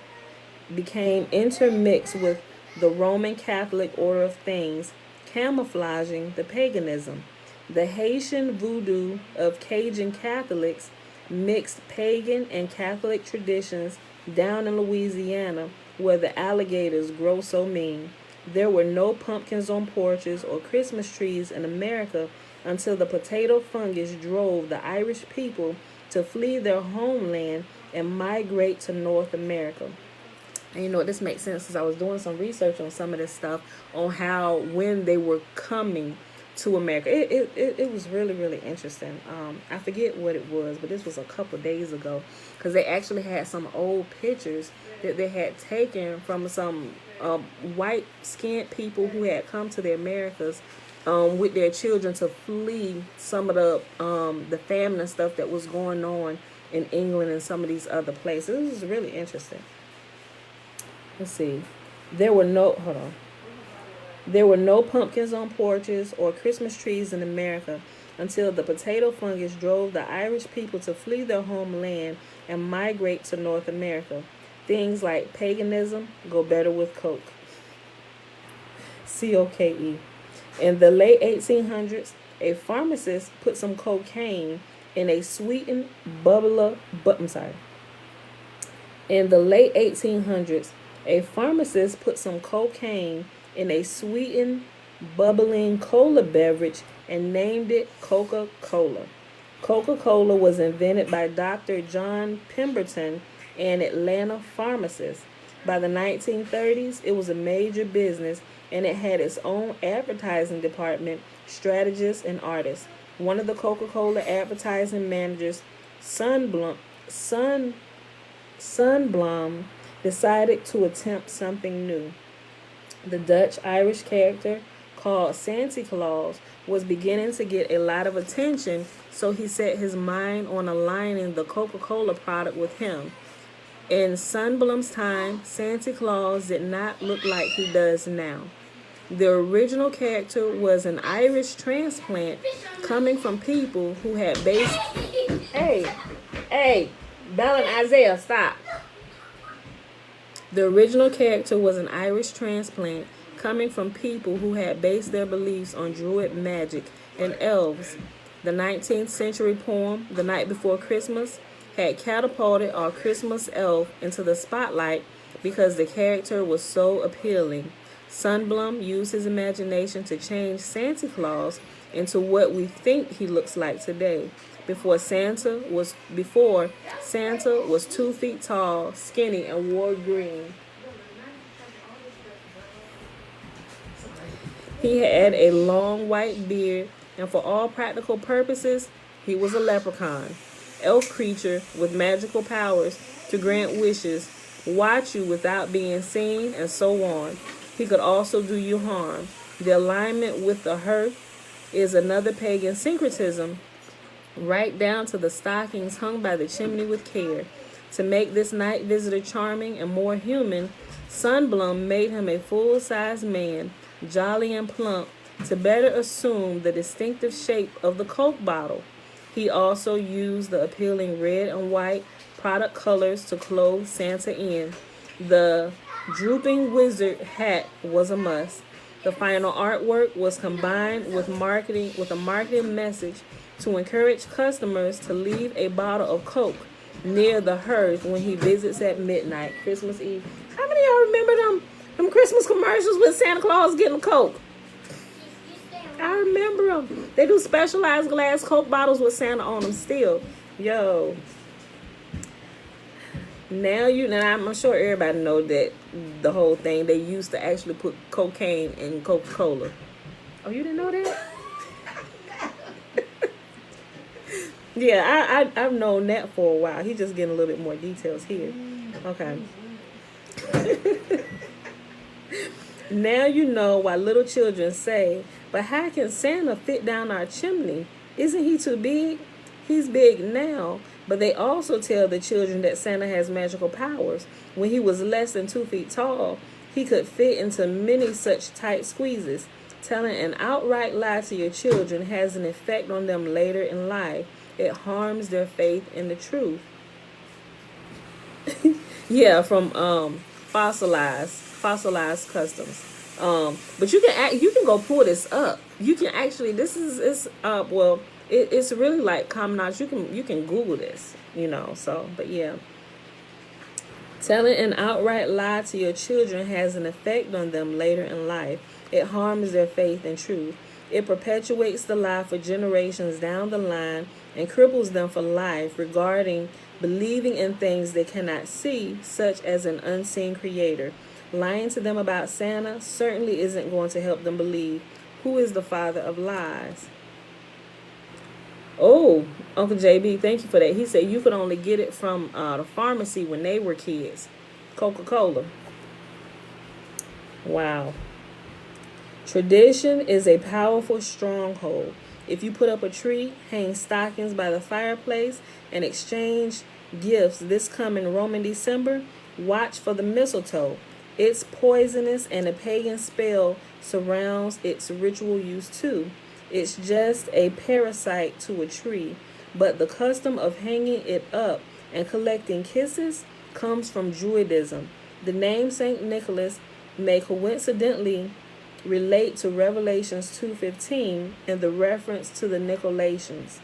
Speaker 1: became intermixed with the Roman Catholic order of things, camouflaging the paganism. The Haitian voodoo of Cajun Catholics mixed pagan and Catholic traditions down in Louisiana, where the alligators grow so mean. There were no pumpkins on porches or Christmas trees in America until the potato fungus drove the Irish people to flee their homeland and migrate to North America. And you know, this makes sense because I was doing some research on some of this stuff on how, when they were coming to America. It was really, really interesting. I forget what it was, but this was a couple days ago, because they actually had some old pictures that they had taken from some white-skinned people who had come to the Americas with their children to flee some of the famine and stuff that was going on in England and some of these other places. This is really interesting. Let's see. There were no pumpkins on porches or Christmas trees in America until the potato fungus drove the Irish people to flee their homeland and migrate to North America. Things like paganism go better with Coke. COKE. In the late 1800s, a pharmacist put some cocaine in a sweetened In the late 1800s, a pharmacist put some cocaine in a sweetened, bubbling cola beverage and named it Coca-Cola. Coca-Cola was invented by Dr. John Pemberton, an Atlanta pharmacist. By the 1930s, it was a major business, and it had its own advertising department, strategists, and artists. One of the Coca-Cola advertising managers, Sunblom, decided to attempt something new. The Dutch-Irish character called Santa Claus was beginning to get a lot of attention, so he set his mind on aligning the Coca-Cola product with him. In Sunblom's time, Santa Claus did not look like he does now. The original character was an Irish transplant coming from people who had Bella and Isaiah, stop. The original character was an Irish transplant coming from people who had based their beliefs on druid magic and elves. The 19th century poem, The Night Before Christmas, had catapulted our Christmas elf into the spotlight because the character was so appealing. Sundblom used his imagination to change Santa Claus into what we think he looks like today. Before Santa was 2 feet tall, skinny, and wore green. He had a long white beard, and for all practical purposes, he was a leprechaun, elf creature with magical powers to grant wishes, watch you without being seen, and so on. He could also do you harm. The alignment with the hearth is another pagan syncretism, right down to the stockings hung by the chimney with care. To make this night visitor charming and more human, Sundblom made him a full-sized man, jolly and plump, to better assume the distinctive shape of the Coke bottle. He also used the appealing red and white product colors to clothe Santa in. The drooping wizard hat was a must. The final artwork was combined with a marketing message to encourage customers to leave a bottle of Coke near the hearth when he visits at midnight, Christmas Eve. How many of y'all remember them Christmas commercials with Santa Claus getting Coke? I remember them. They do specialized glass Coke bottles with Santa on them still. Yo. Now I'm sure everybody know that the whole thing, they used to actually put cocaine in Coca-Cola. Oh, you didn't know that? Yeah, I've known that for a while. He's just getting a little bit more details here. Okay. Now you know why little children say, but how can Santa fit down our chimney? Isn't he too big? He's big now, but they also tell the children that Santa has magical powers. When he was less than 2 feet tall, he could fit into many such tight squeezes. Telling an outright lie to your children has an effect on them later in life. It harms their faith in the truth. Yeah, from fossilized customs. But you can go pull this up. You can actually, it's really like common knowledge. You can Google this, but yeah. Telling an outright lie to your children has an effect on them later in life. It harms their faith and truth. It perpetuates the lie for generations down the line and cripples them for life regarding believing in things they cannot see, such as an unseen creator. Lying to them about Santa certainly isn't going to help them believe. Who is the father of lies? Oh, Uncle JB, thank you for that. He said you could only get it from the pharmacy when they were kids. Coca-Cola. Wow. Tradition is a powerful stronghold. If you put up a tree, hang stockings by the fireplace, and exchange gifts this coming Roman December, watch for the mistletoe. It's poisonous, and a pagan spell surrounds its ritual use too. It's just a parasite to a tree, but the custom of hanging it up and collecting kisses comes from Druidism. The name St. Nicholas may coincidentally relate to Revelations 2:15 and the reference to the Nicolaitans.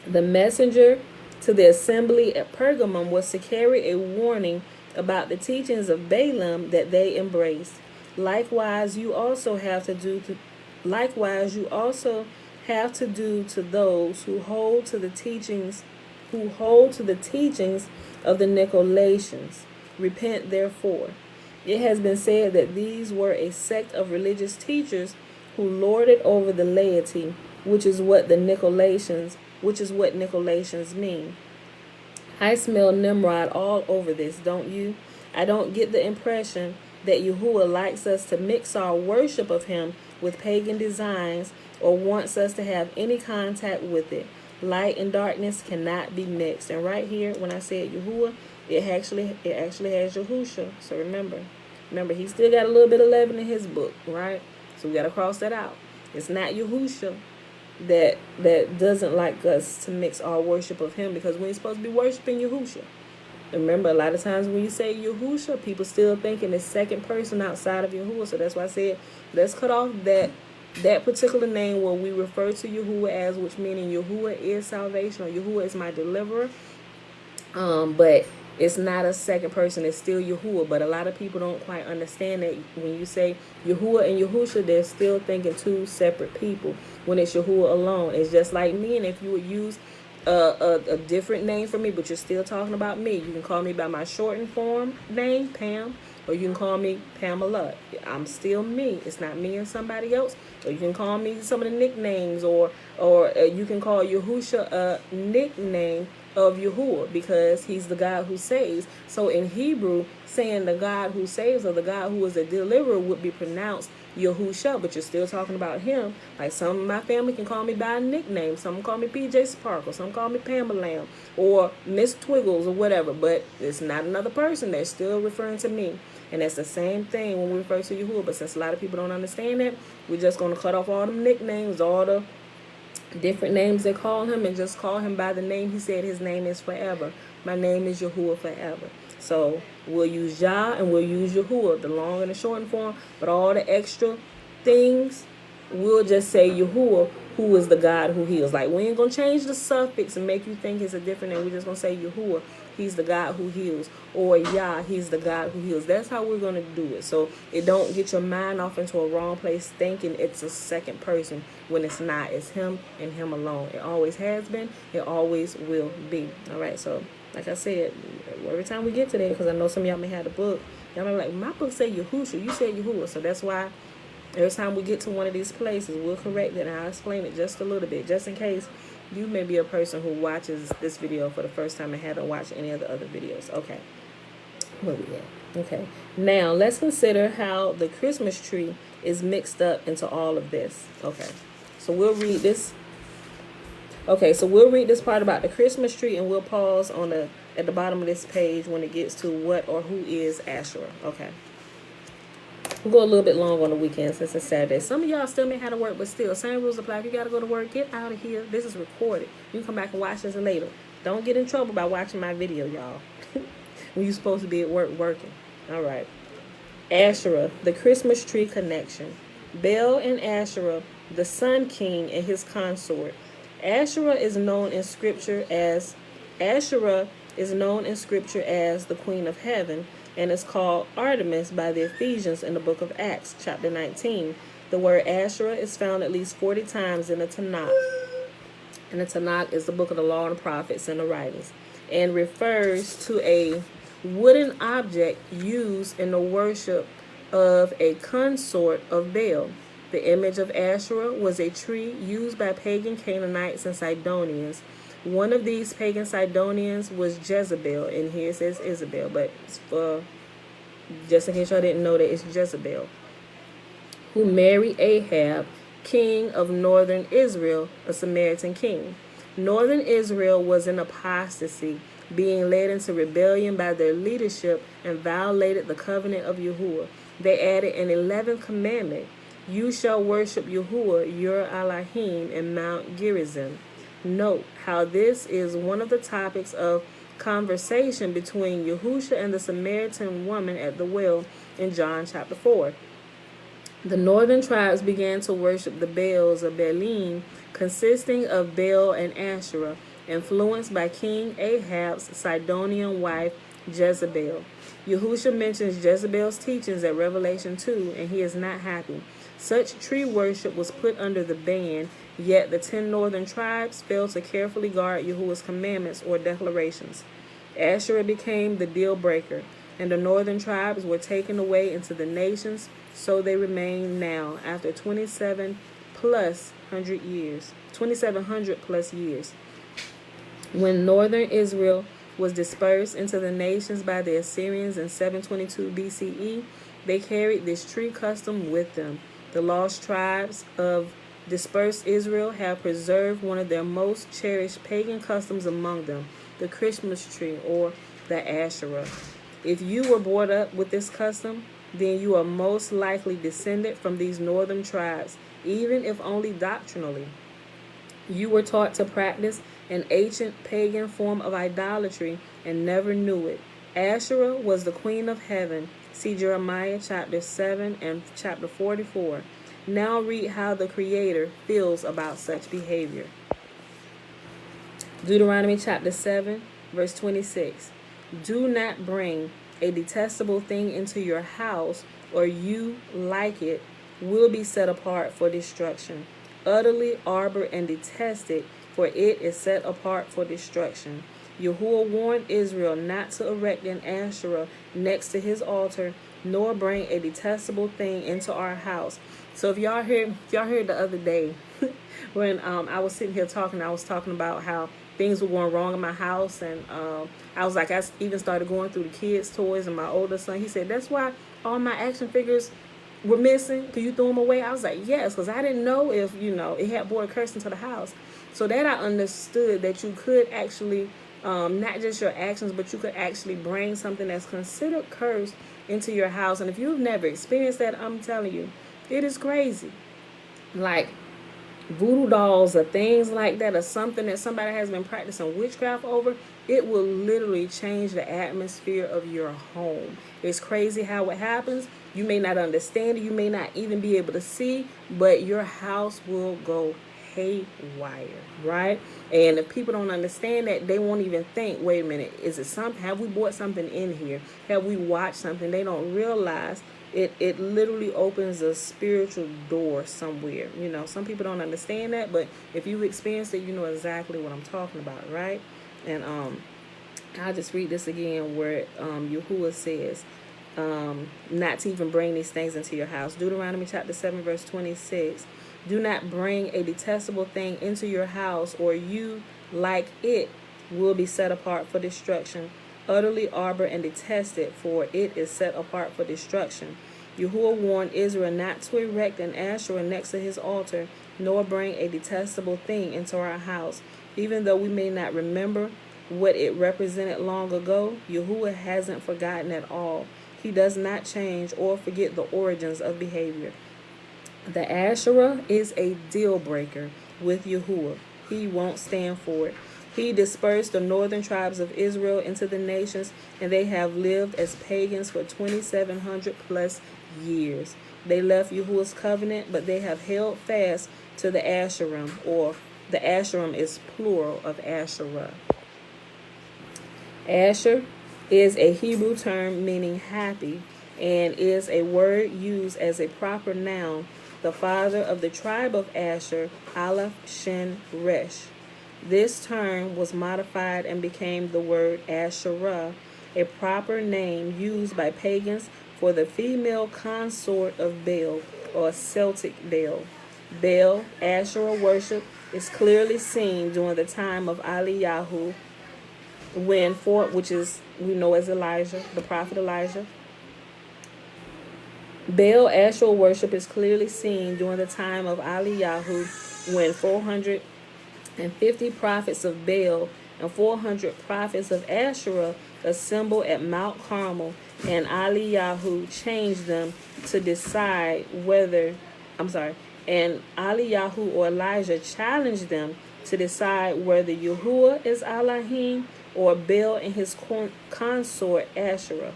Speaker 1: The messenger to the assembly at Pergamum was to carry a warning about the teachings of Balaam that they embraced. Likewise, you also have to do to those who hold to the teachings of the Nicolaitans. Repent therefore. It has been said that these were a sect of religious teachers who lorded over the laity, which is what Nicolaitans mean. I smell Nimrod all over this, don't you? I don't get the impression that Yahuwah likes us to mix our worship of him with pagan designs or wants us to have any contact with it. Light and darkness cannot be mixed. And right here, when I said Yahuwah, it actually has Yahusha. So remember, he still got a little bit of leaven in his book, right? So we got to cross that out. It's not Yahusha. that doesn't like us to mix our worship of him, because we're supposed to be worshiping Yahusha. Remember, a lot of times when you say Yahusha, people still thinking the second person outside of Yahuwah. So that's why I said, let's cut off that particular name where we refer to Yahuwah as, which meaning Yahuwah is salvation, or Yahuwah is my deliverer. But it's not a second person, it's still Yahuwah. But a lot of people don't quite understand that when you say Yahuwah and Yahusha, they're still thinking two separate people when it's Yahuwah alone. It's just like me, and if you would use a different name for me, but you're still talking about me, you can call me by my shortened form name, Pam, or you can call me Pamela. I'm still me. It's not me and somebody else. Or you can call me some of the nicknames, or you can call Yahusha a nickname of Yahuwah, because he's the God who saves. So in Hebrew, saying the God who saves or the God who is a deliverer would be pronounced Yahusha, but you're still talking about him. Like some of my family can call me by a nickname. Some call me PJ Sparkle. Some call me Pamela Lamb or Miss Twiggles or whatever. But it's not another person. They're still referring to me. And that's the same thing when we refer to Yahuwah. But since a lot of people don't understand that, we're just going to cut off all them nicknames, all the different names they call him, and just call him by the name he said his name is forever. My name is Yahuwah forever. So we'll use Yah and we'll use Yahuwah, the long and the shortened form, but all the extra things, we'll just say Yahuwah, who is the God who heals. Like, we ain't going to change the suffix and make you think it's a different name. We're just going to say Yahuwah, he's the God who heals. Or Yah, he's the God who heals. That's how we're going to do it. So it don't get your mind off into a wrong place thinking it's a second person when it's not. It's him and him alone. It always has been. It always will be. All right, so like I said, every time we get to that, because I know some of y'all may have the book, y'all may be like, my book say Yahusha, you said Yahuwah. So that's why every time we get to one of these places, we'll correct it and I'll explain it just a little bit, just in case you may be a person who watches this video for the first time and haven't watched any of the other videos. Okay, where we at? Okay, now let's consider how the Christmas tree is mixed up into all of this. Okay, so we'll read this. Okay, so we'll read this part about the Christmas tree, and we'll pause on at the bottom of this page when it gets to what or who is Asherah. Okay. We'll go a little bit long on the weekend since it's Saturday. Some of y'all still may have to work, but still, same rules apply. If you got to go to work, get out of here. This is recorded. You can come back and watch this later. Don't get in trouble by watching my video, y'all. When you're supposed to be at work working. All right. Asherah, the Christmas tree connection. Baal and Asherah, the Sun King and his consort. Asherah is known in Scripture as the Queen of Heaven, and is called Artemis by the Ephesians in the book of Acts, chapter 19. The word Asherah is found at least 40 times in the Tanakh. And the Tanakh is the book of the law and the prophets and the writings, and refers to a wooden object used in the worship of a consort of Baal. The image of Asherah was a tree used by pagan Canaanites and Sidonians. One of these pagan Sidonians was Jezebel, and here it says Isabel, but just in case y'all didn't know that, it's Jezebel, who married Ahab, king of northern Israel, a Samaritan king. Northern Israel was in apostasy, being led into rebellion by their leadership, and violated the covenant of Yahuwah. They added an 11th commandment: you shall worship Yahuwah, your Elohim, in Mount Gerizim. Note how this is one of the topics of conversation between Yahusha and the Samaritan woman at the well in John chapter 4. The northern tribes began to worship the Baals of Baalim, consisting of Baal and Asherah, influenced by King Ahab's Sidonian wife Jezebel. Yahusha mentions Jezebel's teachings at Revelation 2, and he is not happy. Such tree worship was put under the ban, yet the 10 northern tribes failed to carefully guard Yahuwah's commandments or declarations. Asherah became the deal breaker, and the northern tribes were taken away into the nations, so they remain now after 2700 plus years. When northern Israel was dispersed into the nations by the Assyrians in 722 BCE, they carried this tree custom with them. The lost tribes of dispersed Israel have preserved one of their most cherished pagan customs among them, the Christmas tree, or the Asherah. If you were brought up with this custom, then you are most likely descended from these northern tribes, even if only doctrinally. You were taught to practice an ancient pagan form of idolatry and never knew it. Asherah was the queen of heaven. See Jeremiah chapter 7 and chapter 44. Now read how the Creator feels about such behavior. Deuteronomy chapter 7, verse 26. Do not bring a detestable thing into your house, or you, like it, will be set apart for destruction. Utterly arbor and detest it, for it is set apart for destruction. Yahuwah warned Israel not to erect an Asherah next to his altar, nor bring a detestable thing into our house. So if y'all heard the other day when I was sitting here talking, I was talking about how things were going wrong in my house, and I was like, I even started going through the kids' toys, and my older son, he said, that's why all my action figures were missing. Could you throw them away? I was like, yes, because I didn't know if, it had brought a curse into the house. So that I understood that you could actually, not just your actions, but you could actually bring something that's considered cursed into your house. And if you've never experienced that, I'm telling you, it is crazy. Like voodoo dolls or things like that, or something that somebody has been practicing witchcraft over, it will literally change the atmosphere of your home. It's crazy how it happens. You may not understand it, you may not even be able to see, but your house will go haywire, right? And if people don't understand that, they won't even think, wait a minute, is it something, have we bought something in here, have we watched something? They don't realize it literally opens a spiritual door somewhere. Some people don't understand that, but if you've experienced it, you know exactly what I'm talking about, right? And I'll just read this again where Yahuwah says, not to even bring these things into your house. Deuteronomy chapter 7, verse 26. Do not bring a detestable thing into your house, or you, like it, will be set apart for destruction. Utterly arbor and detest it, for it is set apart for destruction. Yahuwah warned Israel not to erect an Asherah next to his altar, nor bring a detestable thing into our house. Even though we may not remember what it represented long ago, Yahuwah hasn't forgotten at all. He does not change or forget the origins of behavior. The Asherah is a deal breaker with Yahuwah. He won't stand for it. He dispersed the northern tribes of Israel into the nations, and they have lived as pagans for 2,700 plus years. They left Yahuwah's covenant, but they have held fast to the Asherim, or the Asherim is plural of Asherah. Asher is a Hebrew term meaning happy, and is a word used as a proper noun. The father of the tribe of Asher, Aleph Shin Resh. This term was modified and became the word Asherah, a proper name used by pagans for the female consort of Baal, or Celtic Baal. Baal, Asherah worship, is clearly seen during the time of Eliyahu, which is we know as Elijah, the prophet Elijah. Baal Asherah worship is clearly seen during the time of Eliyahu, when 450 prophets of Baal and 400 prophets of Asherah assembled at Mount Carmel, and Eliyahu changed them to decide whether, and Eliyahu or Elijah challenged them to decide whether Yahuwah is Elohim or Baal and his consort Asherah.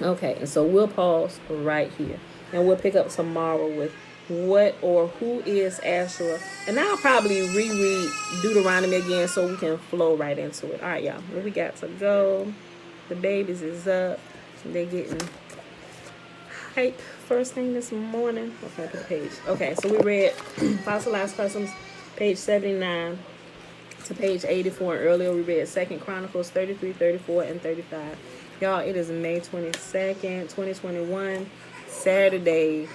Speaker 1: Okay, and so we'll pause right here, and we'll pick up tomorrow with what or who is Asherah. And I'll probably reread Deuteronomy again so we can flow right into it. All right, y'all. Well, we got to go. The babies is up. They getting hype first thing this morning. Okay, put the page. Okay, so we read Fossilized Customs, page 79 to page 84. And earlier we read 2 Chronicles 33, 34, and 35. Y'all, it is May 22nd, 2021, Saturday,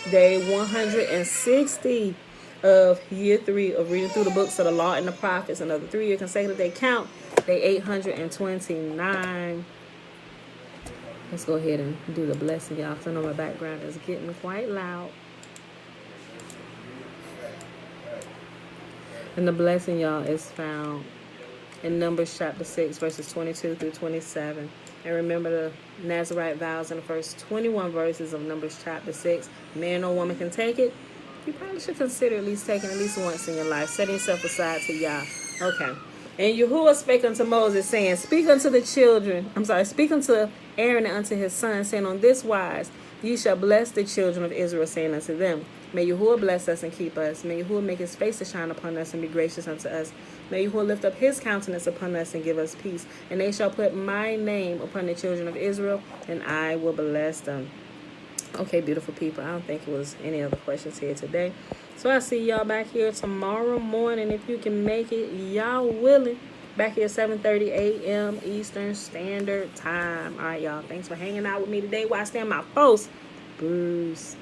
Speaker 1: day 160 of year 3 of reading through the books of the law and the prophets. Another 3-year consecutive day count, day 829. Let's go ahead and do the blessing, y'all, because I know my background is getting quite loud. And the blessing, y'all, is found in Numbers chapter 6, verses 22 through 27. And remember the Nazirite vows in the first 21 verses of Numbers chapter 6. Man or woman can take it, you probably should consider at least taking at least once in your life, setting yourself aside to Yah. Okay. And Yahuwah spake unto Moses, saying, speak unto Aaron and unto his sons, saying, on this wise ye shall bless the children of Israel, saying unto them, may Yahuwah bless us and keep us. May Yahuwah make his face to shine upon us and be gracious unto us. May Yahuwah lift up his countenance upon us and give us peace. And they shall put my name upon the children of Israel, and I will bless them. Okay, beautiful people. I don't think it was any other questions here today. So I'll see y'all back here tomorrow morning if you can make it. Y'all willing. Back here 7:30 a.m. Eastern Standard Time. All right, y'all. Thanks for hanging out with me today while I stay on my post. Bruce.